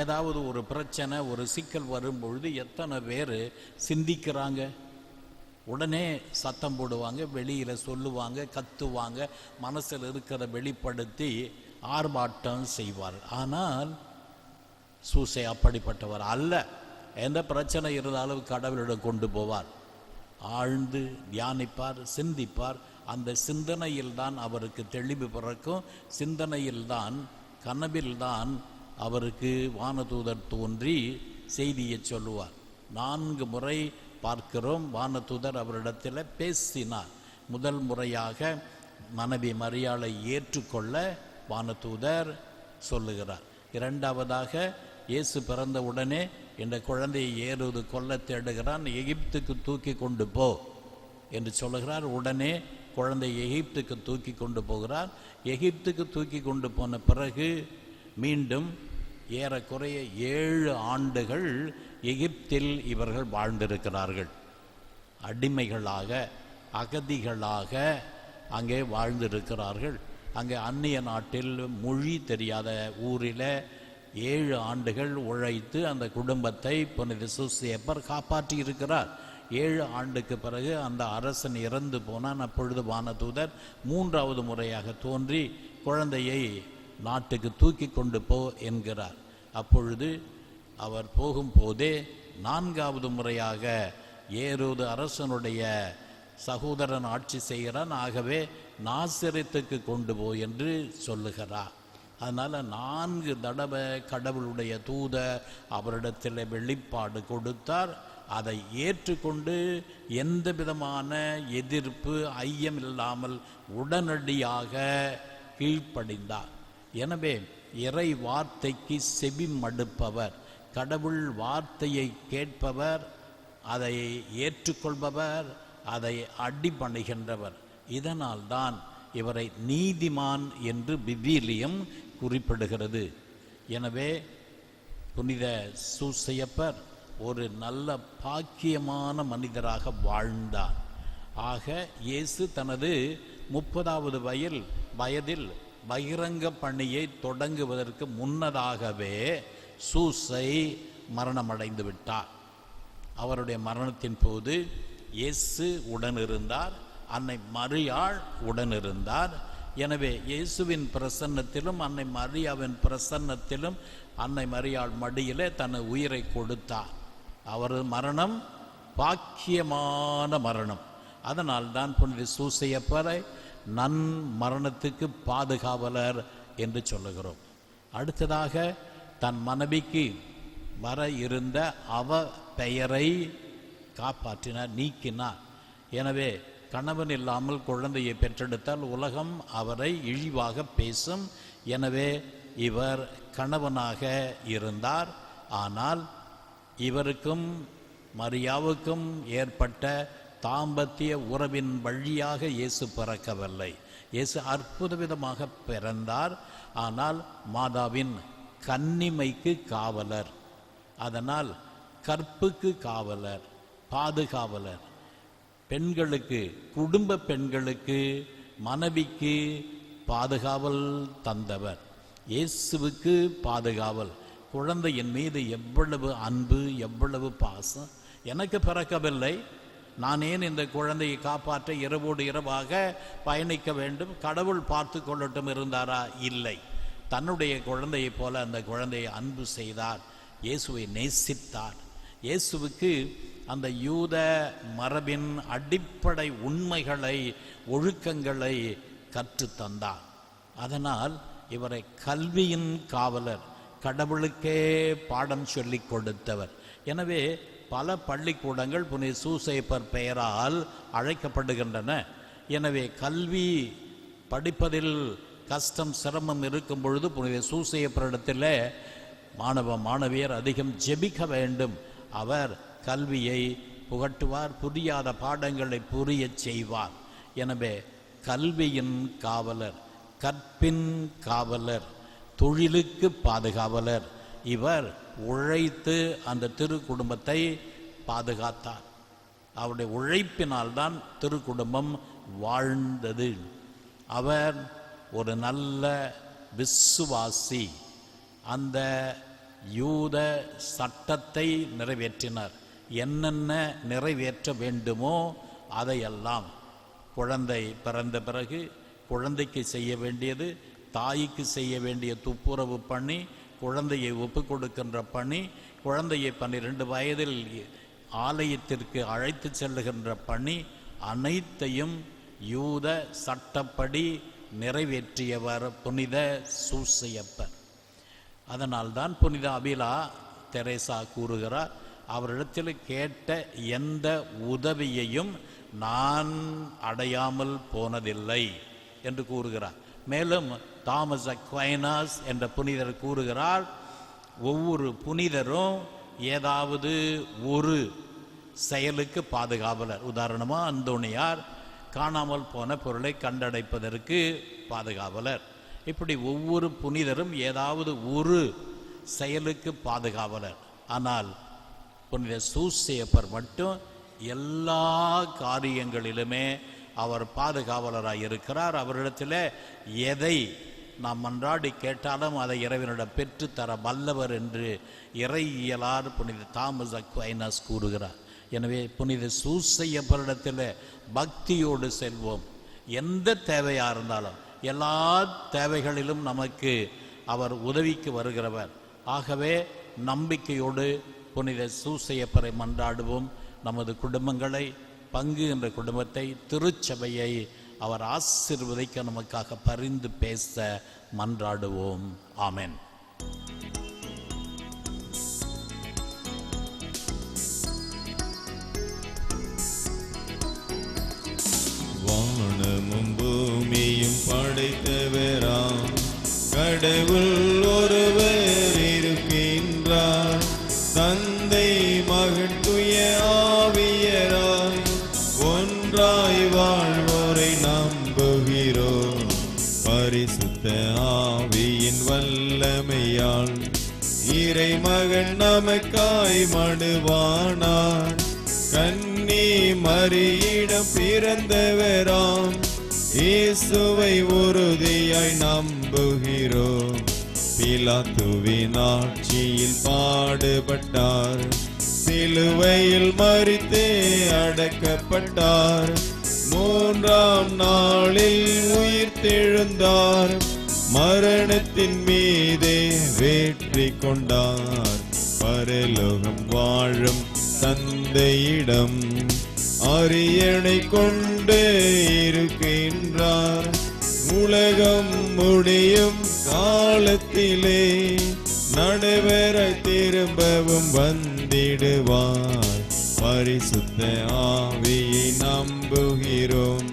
ஏதாவது ஒரு பிரச்சனை, ஒரு சிக்கல் வரும்பொழுது எத்தனை பேர் சிந்திக்கிறாங்க, உடனே சத்தம் போடுவாங்க, வெளியில் சொல்லுவாங்க, கத்துவாங்க, மனசில் இருக்கிறத வெளிப்படுத்தி ஆர்ப்பாட்டம் செய்வார். ஆனால் சூசை அப்படிப்பட்டவர் அல்ல. எந்த பிரச்சனை இருந்தாலும் கடவுளிடம் கொண்டு போவார், ஆழ்ந்து தியானிப்பார், சிந்திப்பார். அந்த சிந்தனையில்தான் அவருக்கு தெளிவு பிறக்கும். சிந்தனையில்தான், கனவில்தான் அவருக்கு வானதூதர் தோன்றி செய்தியை சொல்லுவார். 4 முறை பார்க்கிறோம் வானதூதர் அவரிடத்தில் பேசினார். முதல் முறையாக மனைவி மரியாளை ஏற்றுக்கொள்ள வானதூதர் சொல்லுகிறார். இரண்டாவதாக இயேசு பிறந்த உடனே இந்த குழந்தையை ஏறுவது கொல்ல தேடுகிறான், எகிப்துக்கு தூக்கி கொண்டு போ என்று சொல்லுகிறார். உடனே குழந்தை எகிப்துக்கு தூக்கி கொண்டு போகிறார். எகிப்துக்கு தூக்கி கொண்டு போன பிறகு மீண்டும் ஏறக்குறைய 7 ஆண்டுகள் எகிப்தில் இவர்கள் வாழ்ந்திருக்கிறார்கள். அடிமைகளாக, அகதிகளாக அங்கே வாழ்ந்திருக்கிறார்கள். அங்கே அந்நிய நாட்டில் மொழி தெரியாத ஊரில் 7 ஆண்டுகள் உழைத்து அந்த குடும்பத்தை புனித சூசையப்பர் காப்பாற்றி இருக்கிறார். 7 ஆண்டுக்கு பிறகு அந்த அரசன் இறந்து போனான். அப்பொழுது வானதூதர் 3வது முறையாக தோன்றி குழந்தையை நாட்டுக்கு தூக்கி கொண்டு போ என்கிறார். அப்பொழுது அவர் போகும்போதே 4வது முறையாக ஏரோது அரசனுடைய சகோதரன் ஆட்சி செய்கிறான், ஆகவே நாசரேத்துக்கு கொண்டு போ என்று சொல்லுகிறார். அதனால் 4 தடவை கடவுளுடைய தூதர் அவரிடத்தில் வெளிப்பாடு கொடுத்தார். அதை ஏற்றுக்கொண்டு எந்த விதமான எதிர்ப்பு, ஐயம் இல்லாமல் உடனடியாக கீழ்ப்படிந்தார். எனவே இறை வார்த்தைக்கு செவி மடுப்பவர், கடவுள் வார்த்தையை கேட்பவர், அதை ஏற்றுக்கொள்பவர், அதை அடிபணிகின்றவர். இதனால்தான் இவரை நீதிமான் என்று விவிலியம் குறிப்பிடுகிறது. எனவே புனித சூசையப்பர் ஒரு நல்ல பாக்கியமான மனிதராக வாழ்ந்தார். ஆக இயேசு தனது 30வது வயதில் பகிரங்க பணியை தொடங்குவதற்கு முன்னதாகவே சூசை மரணமடைந்து விட்டார். அவருடைய மரணத்தின் போது இயேசு உடனிருந்தார், அன்னை மரியாள் உடனிருந்தார். எனவே இயேசுவின் பிரசன்னத்திலும் அன்னை மரியாவின் பிரசன்னத்திலும் அன்னை மரியாள் மடியிலே தன் உயிரை கொடுத்தார். அவரது மரணம் பாக்கியமான மரணம். அதனால்தான் புனித சூசையப்பரை நன் மரணத்துக்கு பாதுகாவலர் என்று சொல்லுகிறோம். அடுத்ததாக தன் மனைவிக்கு வர இருந்த அவ பெயரை காப்பாற்றினார், நீக்கினார். எனவே கணவன் இல்லாமல் குழந்தையை பெற்றெடுத்தால் உலகம் அவரை இழிவாக பேசும். எனவே இவர் கணவனாக இருந்தார். ஆனால் இவருக்கும் மரியாவுக்கும் ஏற்பட்ட தாம்பத்திய உறவின் வழியாக இயேசு பிறக்கவில்லை. இயேசு அற்புத விதமாக பிறந்தார். ஆனால் மாதாவின் கன்னிமைக்கு காவலர், அதனால் கற்புக்கு காவலர், பாதுகாவலர், பெண்களுக்கு, குடும்ப பெண்களுக்கு, மனைவிக்கு பாதுகாவல் தந்தவர். இயேசுவுக்கு பாதுகாவல். குழந்தையின் மீது எவ்வளவு அன்பு, எவ்வளவு பாசம். எனக்கு பிறக்கவில்லை, நான் ஏன் இந்த குழந்தையை காப்பாற்ற இரவோடு இரவாக பயணிக்க வேண்டும்? கடவுள் பார்த்து கொள்ளட்டும் இருந்தாரா? இல்லை. தன்னுடைய குழந்தையைப் போல அந்த குழந்தையை அன்பு செய்தார். இயேசுவை நேசித்தார். இயேசுவுக்கு அந்த யூத மரபின் அடிப்படை உண்மைகளை, ஒழுக்கங்களை கற்றுத்தந்தார். அதனால் இவரை கல்வியின் காவலர், கடவுளுக்கே பாடம் சொல்லிக் கொடுத்தவர். எனவே பல பள்ளிக்கூடங்கள் புனித சூசையப்பர் பெயரால் அழைக்கப்படுகின்றன. எனவே கல்வி படிப்பதில் கஷ்டம், சிரமம் இருக்கும் பொழுது புனித சூசையப்பரிடத்தில் மாணவியர் அதிகம் ஜெபிக்க வேண்டும். அவர் கல்வியை புகட்டுவார், புரியாத பாடங்களை புரியச் செய்வார். எனவே கல்வியின் காவலர், கற்பின் காவலர், தொழிலுக்கு பாதுகாவலர். இவர் உழைத்து அந்த திரு குடும்பத்தை பாதுகாத்தார். அவருடைய உழைப்பினால்தான் திரு குடும்பம் வாழ்ந்தது. அவர் ஒரு நல்ல விசுவாசி. அந்த யூத சட்டத்தை நிறைவேற்றினார். என்னென்ன நிறைவேற்ற வேண்டுமோ அதையெல்லாம் குழந்தை பிறந்த பிறகு குழந்தைக்கு செய்ய வேண்டியது, தாய்க்கு செய்ய வேண்டிய துப்புரவு பணி, குழந்தையை ஒப்பு கொடுக்கின்ற பணி, குழந்தையை 12 வயதில் ஆலயத்திற்கு அழைத்து செல்லுகின்ற பணி, அனைத்தையும் யூத சட்டப்படி நிறைவேற்றியவர் புனித சூசையப்பர். அதனால்தான் புனித அபிலா தெரேசா கூறுகிறார், அவரிடத்தில் கேட்ட எந்த உதவியையும் நான் அடையாமல் போனதில்லை என்று கூறுகிறார். மேலும் தாமஸ் அக்வைனாஸ் என்ற புனிதர் கூறுகிறார், ஒவ்வொரு புனிதரும் ஏதாவது ஒரு செயலுக்கு பாதுகாவலர். உதாரணமாக அந்தோணியார் காணாமல் போன பொருளை கண்டடைப்பதற்கு பாதுகாவலர். இப்படி ஒவ்வொரு புனிதரும் ஏதாவது ஒரு செயலுக்கு பாதுகாவலர். ஆனால் புனித சூசையப்பர் மட்டும் எல்லா காரியங்களிலுமே அவர் பாதுகாவலராக இருக்கிறார். அவரிடத்தில் எதை நாம் மன்றாடி கேட்டாலும் அதை இறைவனிடம் பெற்றுத்தர வல்லவர் என்று இறையியலார் புனித தாமஸ் அக்வைனாஸ் கூறுகிறார். எனவே புனித சூசையப்பரிடத்தில் பக்தியோடு செல்வோம். எந்த தேவையாக இருந்தாலும், எல்லா தேவைகளிலும் நமக்கு அவர் உதவிக்கு வருகிறவர். ஆகவே நம்பிக்கையோடு புனித சூசையப்பரை மன்றாடுவோம். நமது குடும்பங்களை, பங்கு என்ற குடும்பத்தை, திருச்சபையை அவர் ஆசீர்வதிக்க நமக்காக பரிந்து பேச மன்றாடுவோம். ஆமென். வானமும் பூமியும் படைத்தவராம் கடவுள் ஒருவர் இருக்கின்றார். தந்தை, மகன், தூய ஆவியராய் ஒன்றாய் வாழ்வோரை நம்புகிறோம். பரிசுத்த ஆவியின் வல்லமையால் இறைமகன் நமக்காய் மடுவானார். கன்னி மரியிடம் பிறந்தவராம் இயேசுவை உறுதியாய் நம்புகிறோம். பிலாத்துவின் ஆட்சியில் பாடுபட்டார், சிலுவையில் மரித்தே அடக்கப்பட்டார். 3ஆம் நாளில் உயிர்த்தெழுந்தார், மரணத்தின் மீதே வெற்றி கொண்டார். பரலோகம் வாழும் தந்தையிடம் அரியணை கொண்டு இருக்கின்றார். உலகம் முடியும் காலத்திலே நடைபெற திரும்பவும் வந்திடுவார். பரிசுத்த ஆவியை நம்புகிறோம்,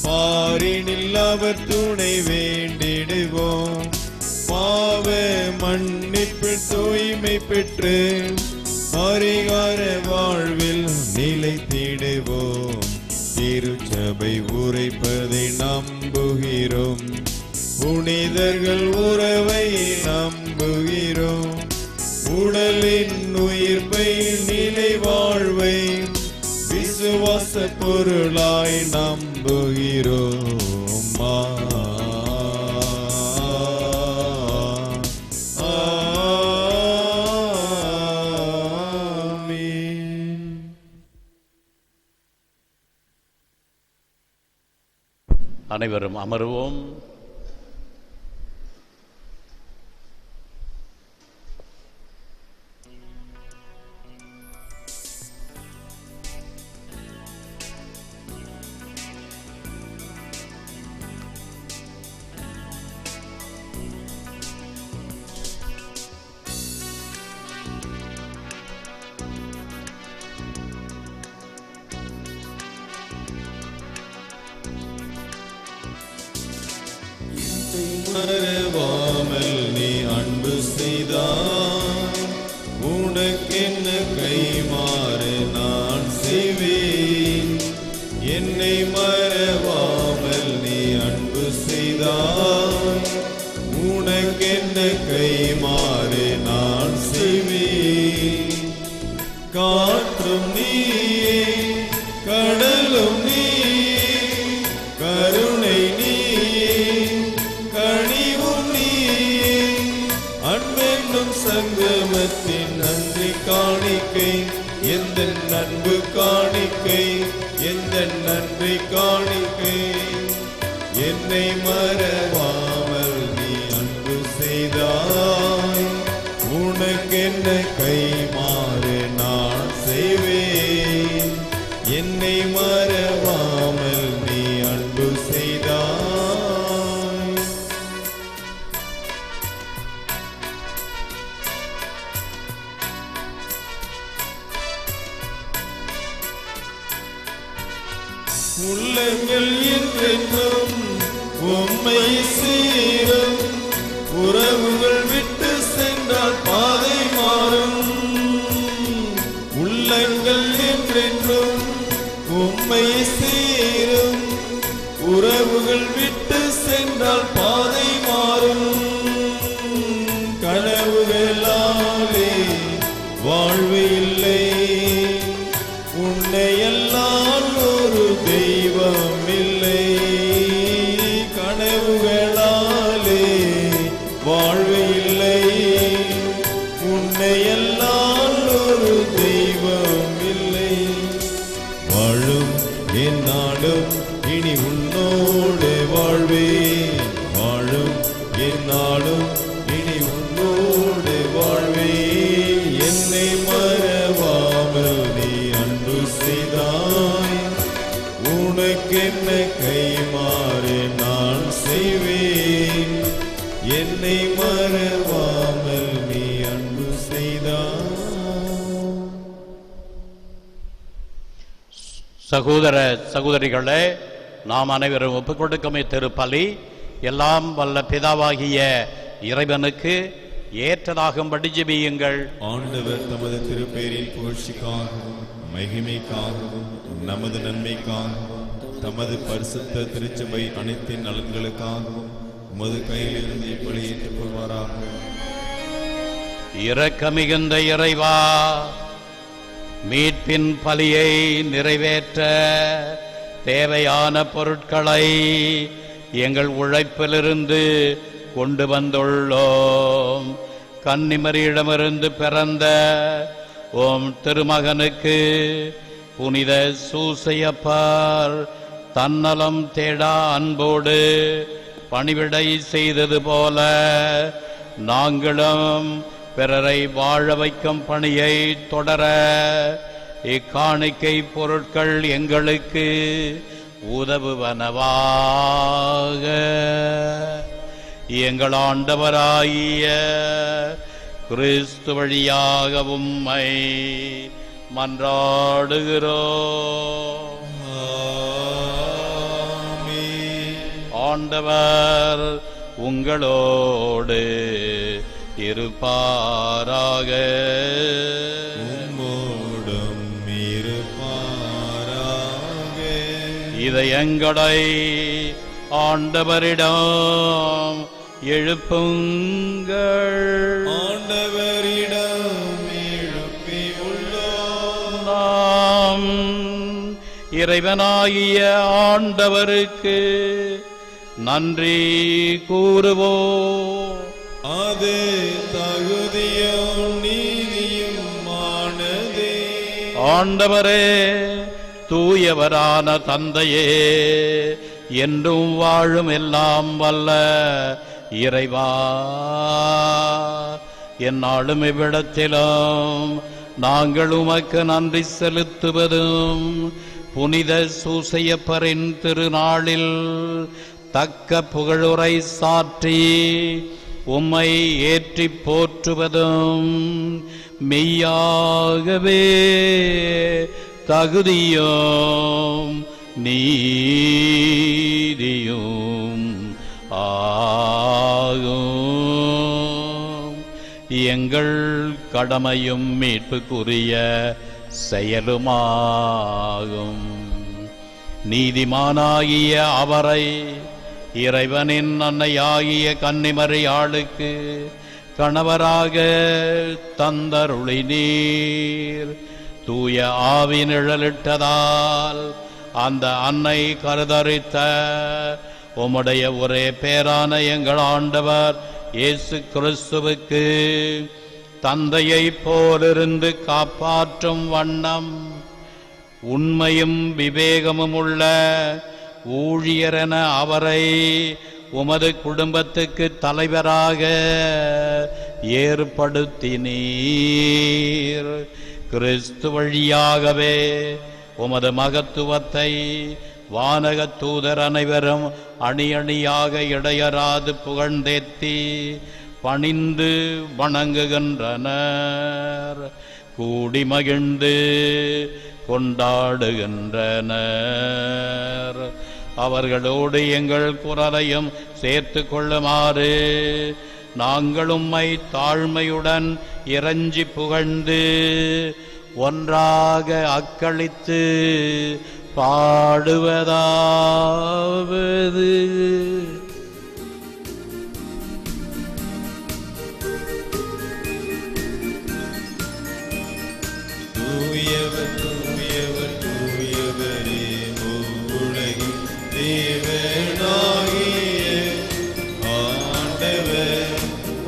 பாரினில் அவர் துணை வேண்டிடுவோம். பாவ மன்னிப்பில் தூய்மை பெற்று பரிகார வாழ்வில் நிலைத்திடுவோம். திருச்சபை உரைப்பதை நம்புகிறோம், புனிதர்கள் உறவை நம்புகிறோம். உடலின் உயிர்ப்பை, நிலை வாழ்வை விசுவாச பொருளாய் நம்புகிறோம். அனைவரும் அமருவோம். மறவாமல் நீ அன்பு செய்தாய், உனக்கென்ன கைமாறு நான் செய்வேன். என்னை மறவாமல் நீ அன்பு செய்தாய், உனக்கென்ன கைமாறு நான் செய்வேன். காற்றும் நீயே, கடலும் நீயே, கருணை நீயே, கனிவும் நீயே, அன்பென்னும் சங்கமத்தின் நன்றி காணிக்கை, எந்த அன்பு காணிக்கை, எந்த நன்றி காணிக்கை. என்னை மறவாமல் நீ அன்பு செய்தாய், உனக்கென்ன கைமாறு நான் செய்வேன். என்னை மறவாமல் நீ அன்பு செய்தாய். உள்ளங்கள் என்றென்றும் உம்மை சேரும், உறவுகள் விட்டு சென்றால் பாதை மாறும். உள்ளங்கள் என்றென்றும் உம்மை சேரும், உறவுகள் விட்டு சென்றால் பாதை மாறும். கனவுகளாலே வாழ்வு இல்லை, உன்னையெல்லாம் ஒரு தெய்வம் இல்லை. கனவுகளாலே வாழ்வு இல்லை, உன்னையெல்லாம் ஒரு தெய்வம் இல்லை. வாழும் என்னாலும் இனி உன்னோடு வாழ்வேன், வாழும் என்னாலும் இனி உன்னோடு வாழ்வேன். என்னை மறவாமல் நீ அன்பு செய்தாய், உனக்கென்ன கைமாறு நான் செய்வேன். என்னை மறவாமல் நீ அன்பு செய்தாய். சகோதர சகோதரிகளே, நாம் அனைவரும் ஒப்புக் கொடுக்கும் திருப்பலி எல்லாம் வல்ல பிதாவாகிய இறைவனுக்கு ஏற்றதாகும்படி ஜெபியுங்கள். ஆண்டவர் தமது திருப்பேரின் புகழ்ச்சிக்காகவும் மகிமைக்காகவும் நமது நன்மைக்காகவும் தமது பரிசுத்த திருச்சபை அனைத்தின் நலன்களுக்காகவும் உமது கையிலிருந்து இப்படி ஏற்றுக்கொள்வாராக. இரக்கமிகுந்த இறைவா, மீட்பின் பலியை நிறைவேற்ற தேவையான பொருட்களை எங்கள் உழைப்பிலிருந்து கொண்டு வந்துள்ளோம். கன்னிமரியிடமிருந்து பிறந்த ஓம் திருமகனுக்கு புனித சூசையப்பர் தன்னலம் தேடா அன்போடு பணிவிடை செய்தது போல நாங்களும் பிறரை வாழ வைக்கும் பணியை தொடர இக்காணிக்கை பொருட்கள் எங்களுக்கு உதவுவனவாக. எங்கள் ஆண்டவராகிய கிறிஸ்து வழியாக உம்மை மன்றாடுகிறோம். ஆண்டவர் உங்களோடு இருப்பாராக. உம்மோடும் இருப்பாராக. இதயங்களை ஆண்டவரிடம் எழுப்புங்கள். ஆண்டவரிடம் எழுப்பியுள்ளோம். நாம் இறைவனாகிய ஆண்டவருக்கு நன்றி கூறுவோம். அது தகுதியும் நீதியுமானதே. ஆண்டவரே, தூயவரான தந்தையே, என்றும் வாழும் எல்லாம் வல்ல இறைவா, என்னாலும் இவ்விடத்திலும் நாங்கள் உமக்கு நன்றி செலுத்துவதும் புனித சூசையப்பரின் திருநாளில் தக்க புகழுரை சாற்றி உம்மை ஏற்றி போற்றுவதும் மெய்யாகவே தகுதியும் நீதியும் ஆமே. எங்கள் கடமையும் மீட்புக்குரிய செயலுமாகும். நீதிமானாகிய அவரை இறைவனின் அன்னையாகிய கன்னிமரியாளுக்கு கணவராக தந்தருளினீர். தூய ஆவி நிழலிட்டதால் அந்த அன்னை கருதரித்த உம்முடைய ஒரே பேரான எங்கள் ஆண்டவர் இயேசு கிறிஸ்துவுக்கு தந்தையை போலிருந்து காப்பாற்றும் வண்ணம் உண்மையும் விவேகமும் உள்ள ஊழியரென அவரை உமது குடும்பத்துக்கு தலைவராக ஏற்படுத்தினீர். கிறிஸ்து வழியாகவே உமது மகத்துவத்தை வானக தூதர் அனைவரும் அணி அணியாக இடையராது புகழ்ந்தேத்தி பணிந்து வணங்குகின்றனர், கூடி மகிழ்ந்து கொண்டாடுகின்றனர். அவர்களோடு எங்கள் குரலையும் சேர்த்து கொள்ளுமாறு நாங்கள் உம்மை தாழ்மையுடன் இறைஞ்சி புகழ்ந்து ஒன்றாக அக்களித்து பாடுவதாவது. தூயவர் தூயவர் தூயவரே, உலகின் தேவனாகிய ஆண்டவர்,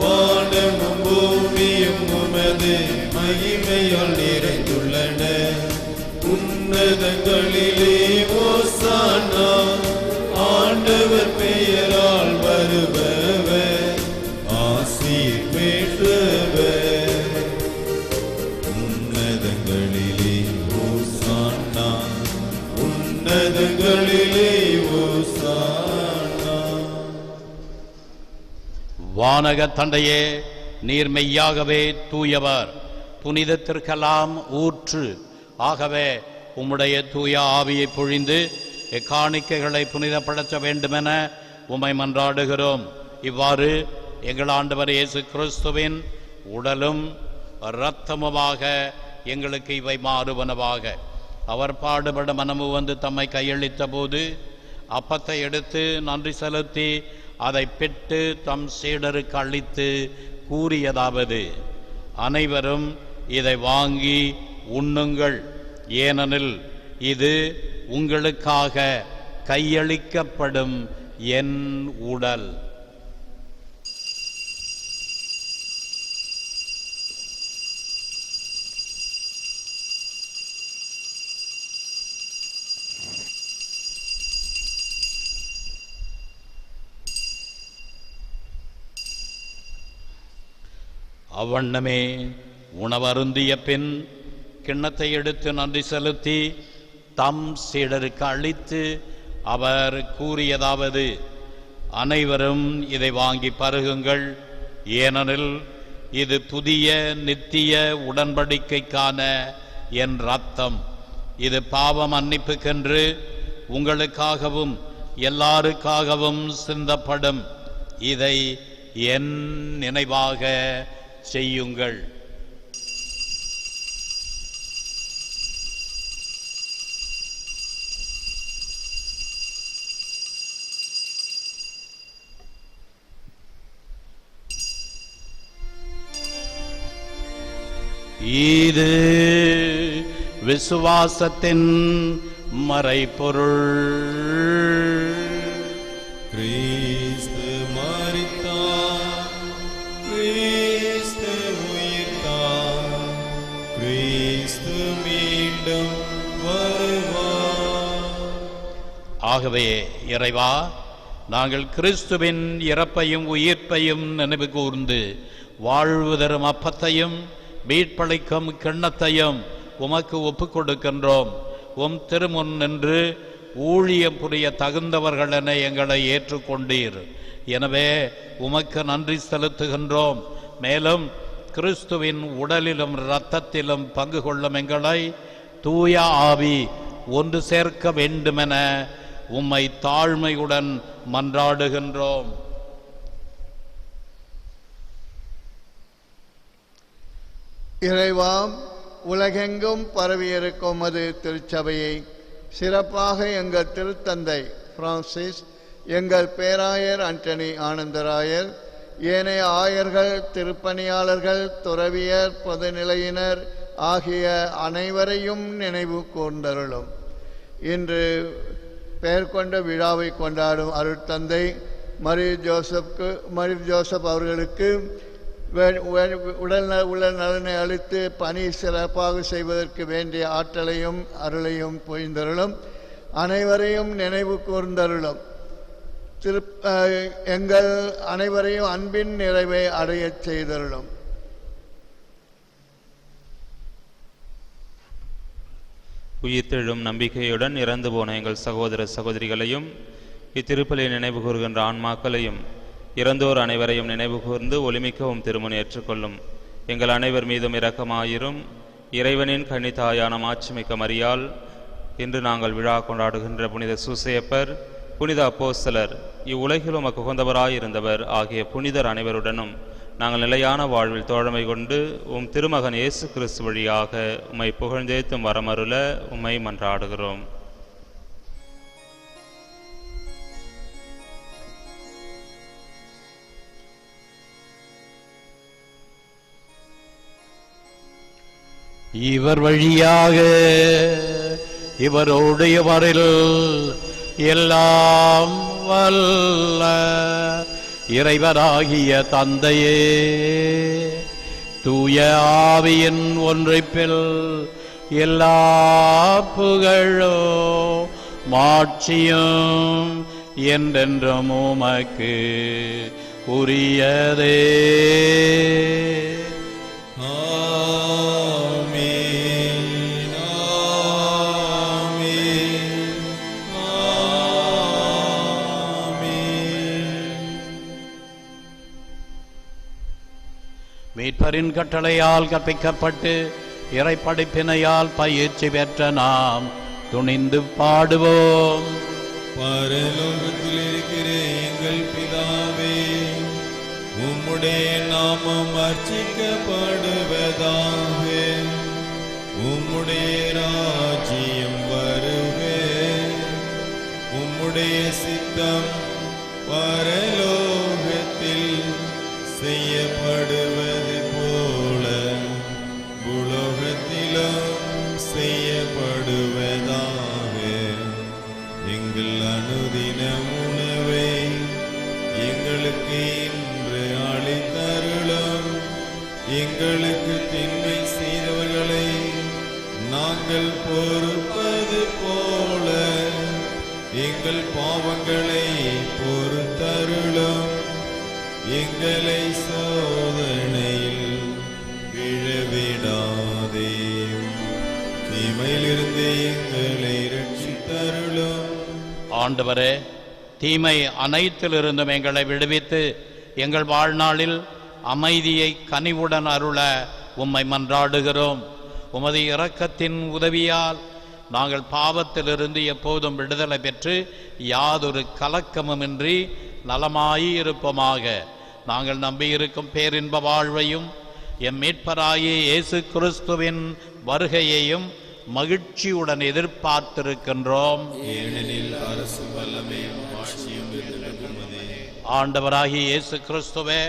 வானமும் பூமியும் உமது மகிமையால் நிறைந்துள்ளன. உன்னதங்களிலே ஓசானா, ஆண்டவர் பெயரால் வருபவர் ஆசீர் பெற்றவர். உன்னதங்களிலே ஓசானா, உன்னதங்களிலே ஓசானா. வானக தந்தையே, நீர் மெய்யாகவே தூயவர், புனிதத்திற்கெல்லாம் ஊற்று. ஆகவே உம்முடைய தூய ஆவியை பொழிந்து எக்காணிக்கைகளை புனிதப்படுத்த வேண்டுமென உம்மை மன்றாடுகிறோம். இவ்வாறு எங்கள் ஆண்டவர் இயேசு கிறிஸ்துவின் உடலும் இரத்தமுமாக எங்களுக்கு இவை மாறுவனவாக. அவர் பாடுபட மனமு வந்து தம்மை கையளித்த போது அப்பத்தை எடுத்து நன்றி செலுத்தி அதை பெற்று தம் சீடருக்கு அளித்து கூறியதாவது: அனைவரும் இதை வாங்கி உண்ணுங்கள், ஏனெனில் இது உங்களுக்காக கையளிக்கப்படும் என் உடல். அவ்வண்ணமே உணவருந்திய பின் கிண்ணத்தை எடுத்து நன்றி செலுத்தி தம் சீடருக்கு அளித்து அவர் கூறியதாவது: அனைவரும் இதை வாங்கி பருகுங்கள், ஏனெனில் இது புதிய நித்திய உடன்படிக்கைக்கான என் இரத்தம். இது பாவ மன்னிப்புக்கென்று உங்களுக்காகவும் எல்லாருக்காகவும் சிந்தப்படும். இதை என் நினைவாக செய்யுங்கள். இது விசுவாசத்தின் மறைபொருள். கிறிஸ்து மரித்தார், கிறிஸ்து உயிர்த்தார், கிறிஸ்து மீண்டும் வருவார். ஆகவே இறைவா, நாங்கள் கிறிஸ்துவின் இறப்பையும் உயிர்ப்பையும் நினைவு கூர்ந்து வாழ்வு தரும் அப்பத்தையும் மீட்பளிக்கும் கிண்ணத்தையும் உமக்கு ஒப்புக் கொடுக்கின்றோம். உம் திருமுன் நின்று ஊழியம் புரிய தகுந்தவர்கள் என எங்களை ஏற்றுக்கொண்டீர். எனவே உமக்கு நன்றி செலுத்துகின்றோம். மேலும் கிறிஸ்துவின் உடலிலும் இரத்தத்திலும் பங்கு கொள்ளும் எங்களை தூய ஆவி ஒன்று சேர்க்க வேண்டுமென உம்மை தாழ்மையுடன் மன்றாடுகின்றோம். இறைவாம் உலகெங்கும் பரவியிருக்கும் அது திருச்சபையை சிறப்பாக எங்கள் திருத்தந்தை பிரான்சிஸ், எங்கள் பேராயர் ஆண்டனி ஆனந்தராயர், ஏனைய ஆயர்கள், திருப்பணியாளர்கள், துறவியர், பொதுநிலையினர் ஆகிய அனைவரையும் நினைவு கூர்ந்தருளும். இன்று பெயர் கொண்ட விழாவை கொண்டாடும் அருட்தந்தை மரிய ஜோசப் அவர்களுக்கு உடல் நலனை அளித்து பணி சிறப்பாக செய்வதற்கு வேண்டிய ஆற்றலையும் அருளையும் பொழிந்தருளும். அனைவரையும் நினைவு கூர்ந்தருளும். எங்கள் அனைவரையும் அன்பின் நிறைவை அடையச் செய்தருளும். உயிர்த்தெழும் நம்பிக்கையுடன் இறந்து போன எங்கள் சகோதர சகோதரிகளையும் இத்திருப்பலை நினைவு கூறுகின்ற ஆன்மாக்களையும் இறந்தோர் அனைவரையும் நினைவு கூர்ந்து ஒளிமிக்கவும் திருமணம் ஏற்றுக்கொள்ளும். எங்கள் அனைவர் மீதும் இரக்கமாயிரும். இறைவனின் கன்னித்தாயான மாட்சிமிக்க மரியாள், இன்று நாங்கள் விழா கொண்டாடுகின்ற புனித சூசையப்பர், புனித அப்போஸ்தலர், இவ்வுலகில் உமக்கு உகந்தவராயிருந்தவர் ஆகிய புனிதர் அனைவருடனும் நாங்கள் நிலையான வாழ்வில் தோழமை கொண்டு திருமகன் இயேசு கிறிஸ்து வழியாக உம்மை புகழ்ந்தேத்தும் வரமருள உம்மை மன்றாடுகிறோம். இவர் வழியாக இவரோடு இவரில் எல்லாம் வல்ல இறைவராகிய தந்தையே, தூய ஆவியின் ஒன்றைப்பில் எல்லா புகழோ மாட்சியும் என்றென்றும் உமக்கு உரியதே. மீட்பரின் கட்டளையால் கற்பிக்கப்பட்டு இறைப்படைப்பினையால் பயிற்சி பெற்ற நாம் துணிந்து பாடுவோம். பரலோகத்தில் இருக்கிற எங்கள் பிதாவே, உம்முடைய நாமம் அர்ச்சிக்கப்படுவதாக. உம்முடைய ராஜ்யம் வருக. உம்முடைய சித்தம் பரலோகத்தில் செய்யப்படுவது போல உலகத்திலும் செய்யப்படுவதாக. எங்கள் அனுதின உணவை எங்களுக்கு இன்று அளித்தருளும். எங்களுக்கு தின்மை செய்தவர்களை நாங்கள் பொறுப்பது போல எங்கள் பாவங்களை பொறுத்தருளும். எங்களை சோதனையில் விழவிடாதே, தீமையிலிருந்து எங்களை ரட்சித்தருளும். ஆண்டவரே, தீமை அனைத்திலிருந்தும் எங்களை விடுவித்து எங்கள் வாழ்நாளில் அமைதியை கனிவுடன் அருள உம்மை மன்றாடுகிறோம். உமது இரக்கத்தின் உதவியால் நாங்கள் பாவத்திலிருந்து எப்போதும் விடுதலை பெற்று யாதொரு கலக்கமுமின்றி நலமாயிருப்போமாக. நாங்கள் நம்பியிருக்கும் பேரின்ப வாழ்வையும் எம் மீட்பராகிய இயேசு கிறிஸ்துவின் வருகையையும் மகிழ்ச்சியுடன் எதிர்பார்த்திருக்கின்றோம். ஏனெனில் அரசு வல்லமையும் ஆட்சியும் உமதே. ஆண்டவராகிய இயேசு கிறிஸ்துவே,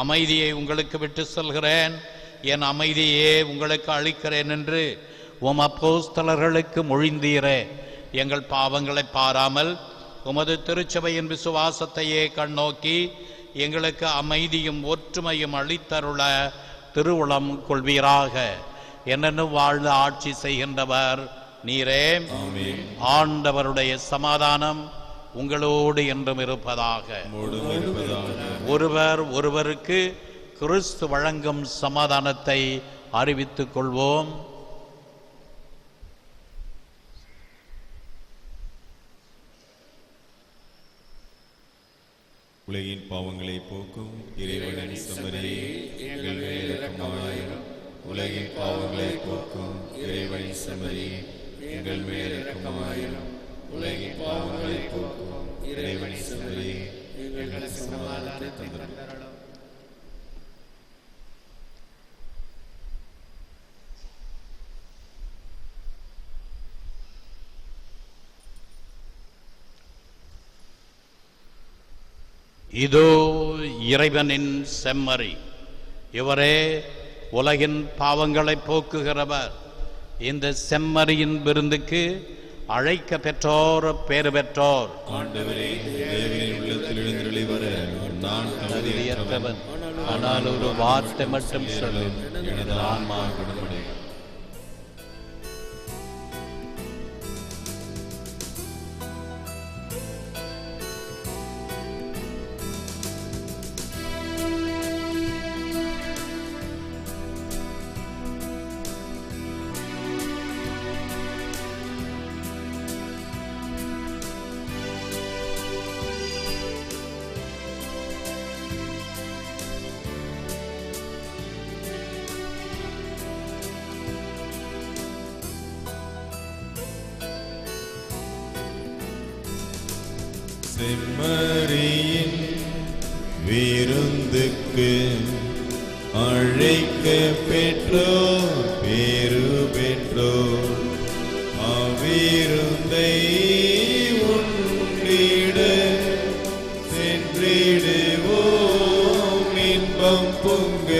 அமைதியை உங்களுக்கு விட்டு செல்கிறேன், என் அமைதியே உங்களுக்கு அளிக்கிறேன் என்று உம் அப்போஸ்தலர்களுக்கு மொழிந்தீரே. எங்கள் பாவங்களை பாராமல் உமது திருச்சபையின் விசுவாசத்தையே கண்ணோக்கி எங்களுக்கு அமைதியும் ஒற்றுமையும் அளித்தருள திருவுளம் கொள்வீராக. என்னென்னும் வாழ்ந்து ஆட்சி செய்கின்றவர் நீரே. ஆண்டவருடைய சமாதானம் உங்களோடு என்றும் இருப்பதாக. ஒருவர் ஒருவருக்கு கிறிஸ்து வழங்கும் சமாதானத்தை அறிவித்துக் கொள்வோம். உலகின் பாவங்களை போக்கும் இறைவனின் செம்மறியே, எங்கள் மேல் இரக்கமாயிரும். உலகின் பாவங்களை போக்கும் இறைவனின் செம்மறியே, எங்கள் மேல் இரக்கமாயிரும். உலகின் பாவங்களை போக்கும் இறைவனின் செம்மறியே, எங்களுக்கு சமாதானத்தை தந்தருளும். இதோ இறைவனின் செம்மறி, இவரே உலகின் பாவங்களை போக்குகிறவர். இந்த செம்மறியின் விருந்துக்கு அழைக்க பெற்றோர் பேறு பெற்றோர். ஆண்டவரே, தேவனின் உள்ளத்தில் எழுந்தருளி வர நான் தகுதியற்றவன், ஆனால் ஒரு வார்த்தை மட்டும் சொல்லு, எனது ஆன்மா குணமடையும். செம்மறியின் விருந்துக்கு அழைக்க பெற்றோர் பேறு பெற்றோர். அவ்விருந்தை உண்டிட சென்றிடுவோம் இன்பம் பொங்க.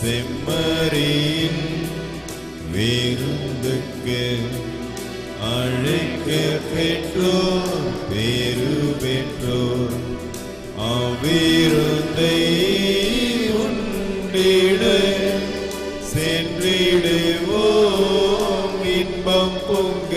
செம்மறியின் விருந்துக்கு அழைக்க பெற்றோர் பேறு பெற்றோர். அவ்விருந்தை உண்டிட சென்றிடுவோம் இன்பம் பொங்க.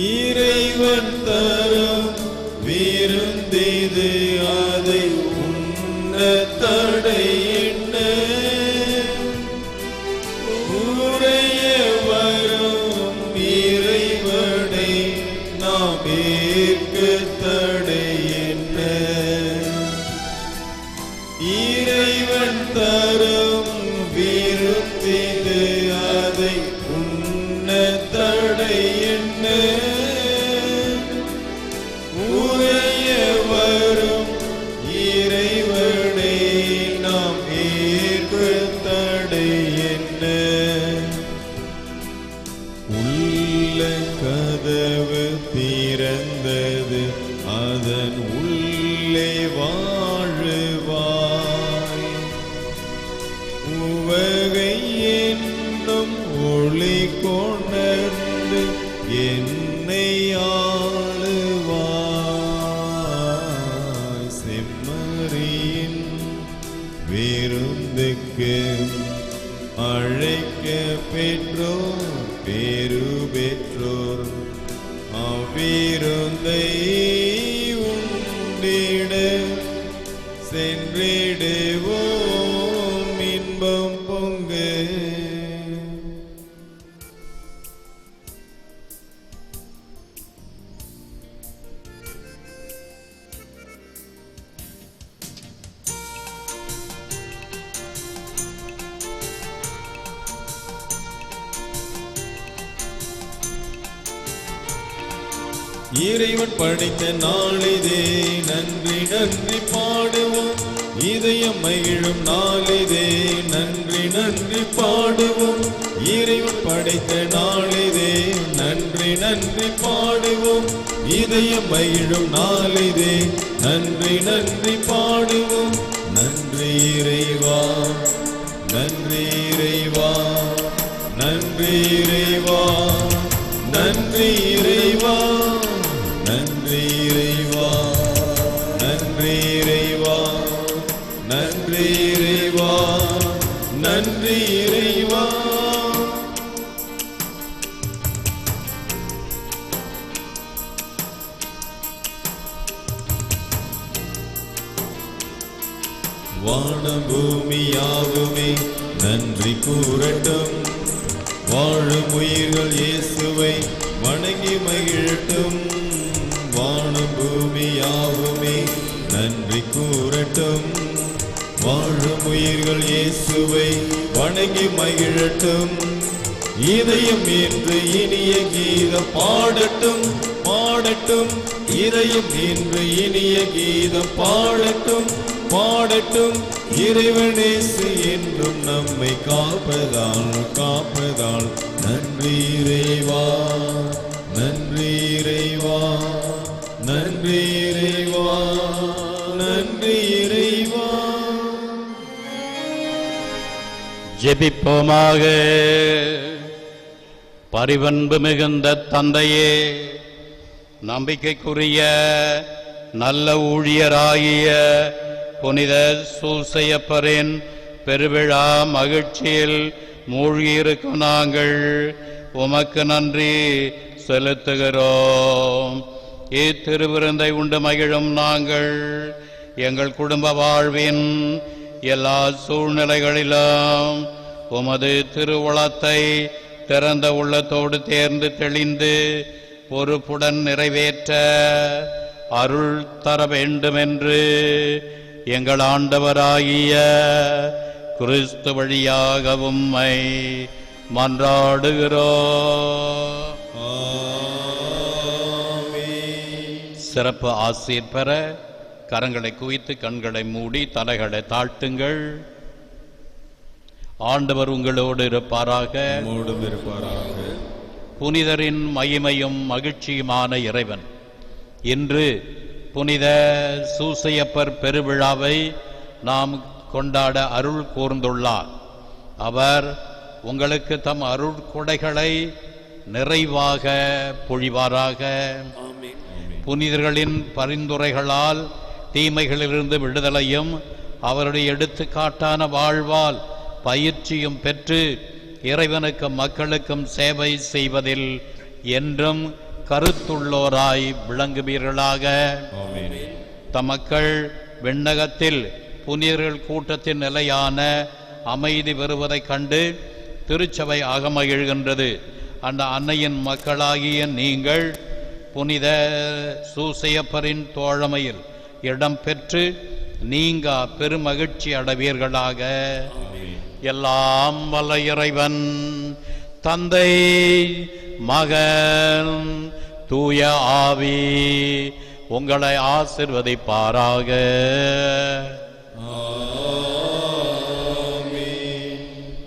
இறைவன் தரும் விருந்திது, அதை உண்ண தடை என்ன? உரைய வரும் இறைவனை நாம் ஏற்க தடை என்ன? இறைவன் தரும் விருந்திது, அதை உண்ண தடை என்ன? உரைய வரும் இறைவனை நாம் ஏற்க தடை என்ன? உள்ள கதவு திறந்தது, அதன் உள்ளே வாழுவாய். உவகை என்னும் ஒளி கொணர்ந்து என்னை ஆளுவாய். செம்மறியின் விருந்துக்கு அழைக்க பெற்றோர் பேறு பெற்றோர். அவ்விருந்தை உண்டிட சென்றிடுவோம் இன்பம் பொங்க. இறைவன் படைத்த நாளிதே, நன்றி நன்றி பாடுவோம். இதயம் மகிழும் நாளிதே, நன்றி நன்றி பாடுவோம். இறைவன் படைத்த நாளிதே, நன்றி நன்றி பாடுவோம். இதயம் மகிழும் நாளிதே, நன்றி நன்றி பாடுவோம். நன்றி இறைவா, நன்றி இறைவா, நன்றி இறைவா, நன்றி இறைவா, நன்றி இறைவா, நன்றி இறைவா, நன்றி இறைவா, நன்றி இறைவா. வானம் பூமியாகுமே நன்றி கூறட்டும். வாழும் உயிர்கள் இயேசுவை வணங்கி மகிழட்டும். வானம் பூமியாகுமே நன்றி கூறட்டும். வாழும் உயிர்கள் இயேசுவை வணங்கி மகிழட்டும். இதயம் என்று இனிய கீதம் பாடட்டும் பாடட்டும் இதயம் என்று இனிய கீதம் பாடட்டும் பாடட்டும் இறைவனேசு என்றும் நம்மை காப்பதால் நன்றி இறைவா நன்றி இறைவா நன்றி இறைவா நன்றி இறைவா. ஜெபிப்போமாக. பரிவன்பு மிகுந்த தந்தையே, நம்பிக்கைக்குரிய நல்ல ஊழியராகிய புனித சூசையப்பரின் பெருவிழா மகிழ்ச்சியில் மூழ்கியிருக்கும் நாங்கள் உமக்கு நன்றி செலுத்துகிறோம். இத்திருவிருந்தை உண்டு மகிழும் நாங்கள் எங்கள் குடும்ப வாழ்வின் எல்லா சூழ்நிலைகளிலும் உமது திருவுளத்தை திறந்த உள்ளத்தோடு தேர்ந்து தெளிந்து பொறுப்புடன் நிறைவேற்ற அருள் தர வேண்டுமென்று எங்கள் ஆண்டவராகிய கிறிஸ்து வழியாக உம்மை மன்றாடுகிறோம். சிறப்பு ஆசீர் பெற கரங்களை குவித்து கண்களை மூடி தலைகளை தாழ்த்துங்கள். ஆண்டவர் உங்களோடு இருப்பாராக. புனிதரின் மகிமையும் மகிழ்ச்சியுமான இறைவன் இன்று புனித சூசையப்பர் பெருவிழாவை நாம் கொண்டாட அருள் கூர்ந்துள்ளார். அவர் உங்களுக்கு தம் அருள் கொடைகளை நிறைவாக பொழிவாராக. புனிதர்களின் பரிந்துரைகளால் தீமைகளிலிருந்து விடுதலையும் அவருடைய எடுத்துக்காட்டான வாழ்வால் பயிற்சியும் பெற்று இறைவனுக்கும் மக்களுக்கும் சேவை செய்வதில் என்றும் கருத்துள்ளோராய் விளங்குவீர்களாக. தம் மக்கள் விண்ணகத்தில் புனிதர்கள் கூட்டத்தின் நிலையான அமைதி பெறுவதைக் கண்டு திருச்சபை அகமகிழ்கின்றது. அந்த அன்னையின் மக்களாகிய நீங்கள் புனித சூசையப்பரின் தோழமையில் இடம் பெற்று நீங்க பெருமகிழ்ச்சி அடைவீர்களாக. எல்லாம் வல்ல இறைவன் தந்தை மகன் தூய ஆவி உங்களை ஆசிர்வதிப்பாராக.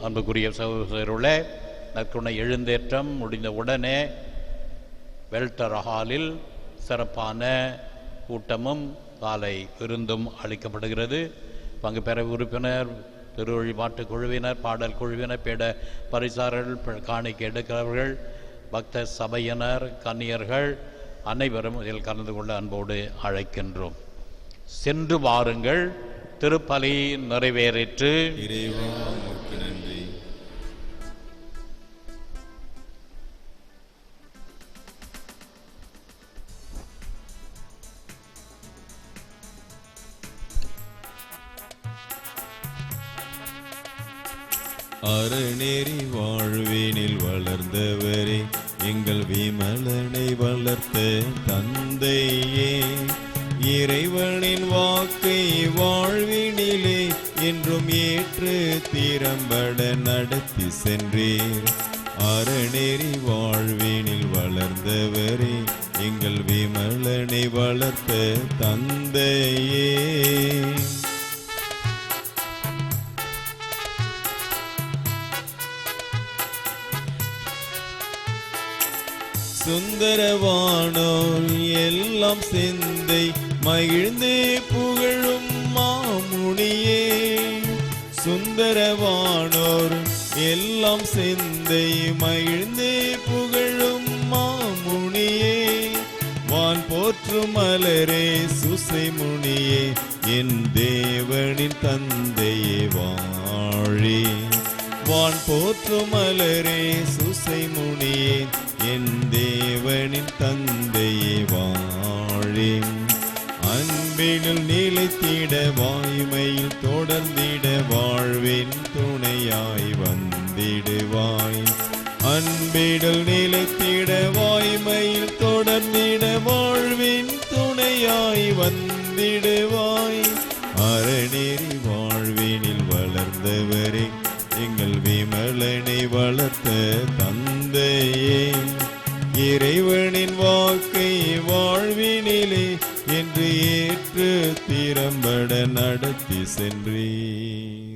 அன்புக்குரிய சகோதரர்களே, நற்குணை எழுந்தேற்றம் முடிந்த உடனே வெல்டர் ஹாலில் சிறப்பான கூட்டமும் காலை விருந்தும் அளிக்கப்படுகிறது. பங்கு பெற உறுப்பினர், திருவழிபாட்டு குழுவினர், பாடல் குழுவினர், பேட பரிசாரர்கள், காணிக்கை எடுக்கிறவர்கள், பக்த சபையினர், கன்னியர்கள் அனைவரும் இதில் கலந்து கொள்ள அன்போடு அழைக்கின்றோம். சென்று வாருங்கள், திருப்பலி நிறைவேறிற்று. நன்றி. அறநெறி வாழ்வினில் வளர்ந்தவரே, எங்கள் விமலனை வளர்த்த தந்தையே, இறைவனின் வாக்கை வாழ்வினிலே என்றும் ஏற்று திறம்பட நடத்தி சென்றீர். அறநெறி வாழ்வினில் வளர்ந்தவரே, எங்கள் விமலனை வளர்த்த தந்தையே, சுந்தரவானோர் எல்லாம் சிந்தை மகிழ்ந்தே புகழும் மாமுனியே, சுந்தரவானோர் எல்லாம் சிந்தை மகிழ்ந்தே புகழும் மாமுனியே, வான் போற்றும் மலரே சுசை முனியே, என் தேவனின் தந்தையே வாழி. வான் போற்றும் மலரே சுசை முனியே, என் தேவனின் தந்தையே வாழி. அன்பினில் நிலைத்திட வாய்மையில் தொடர்ந்திட வாழ்வின் துணையாய் வந்திடுவாய். அன்பினில் நிலைத்திட வாய்மையில் தொடர்ந்திட வாழ்வின் துணையாய் வந்திடுவாய். அறநெறி வாழ்வினில் வளர்ந்தவரே, எங்கள் விமலனை வளர்த்த இறைவனின் வாக்கை வாழ்வினிலே என்று ஏற்று திறம்பட நடத்தி சென்றீர்.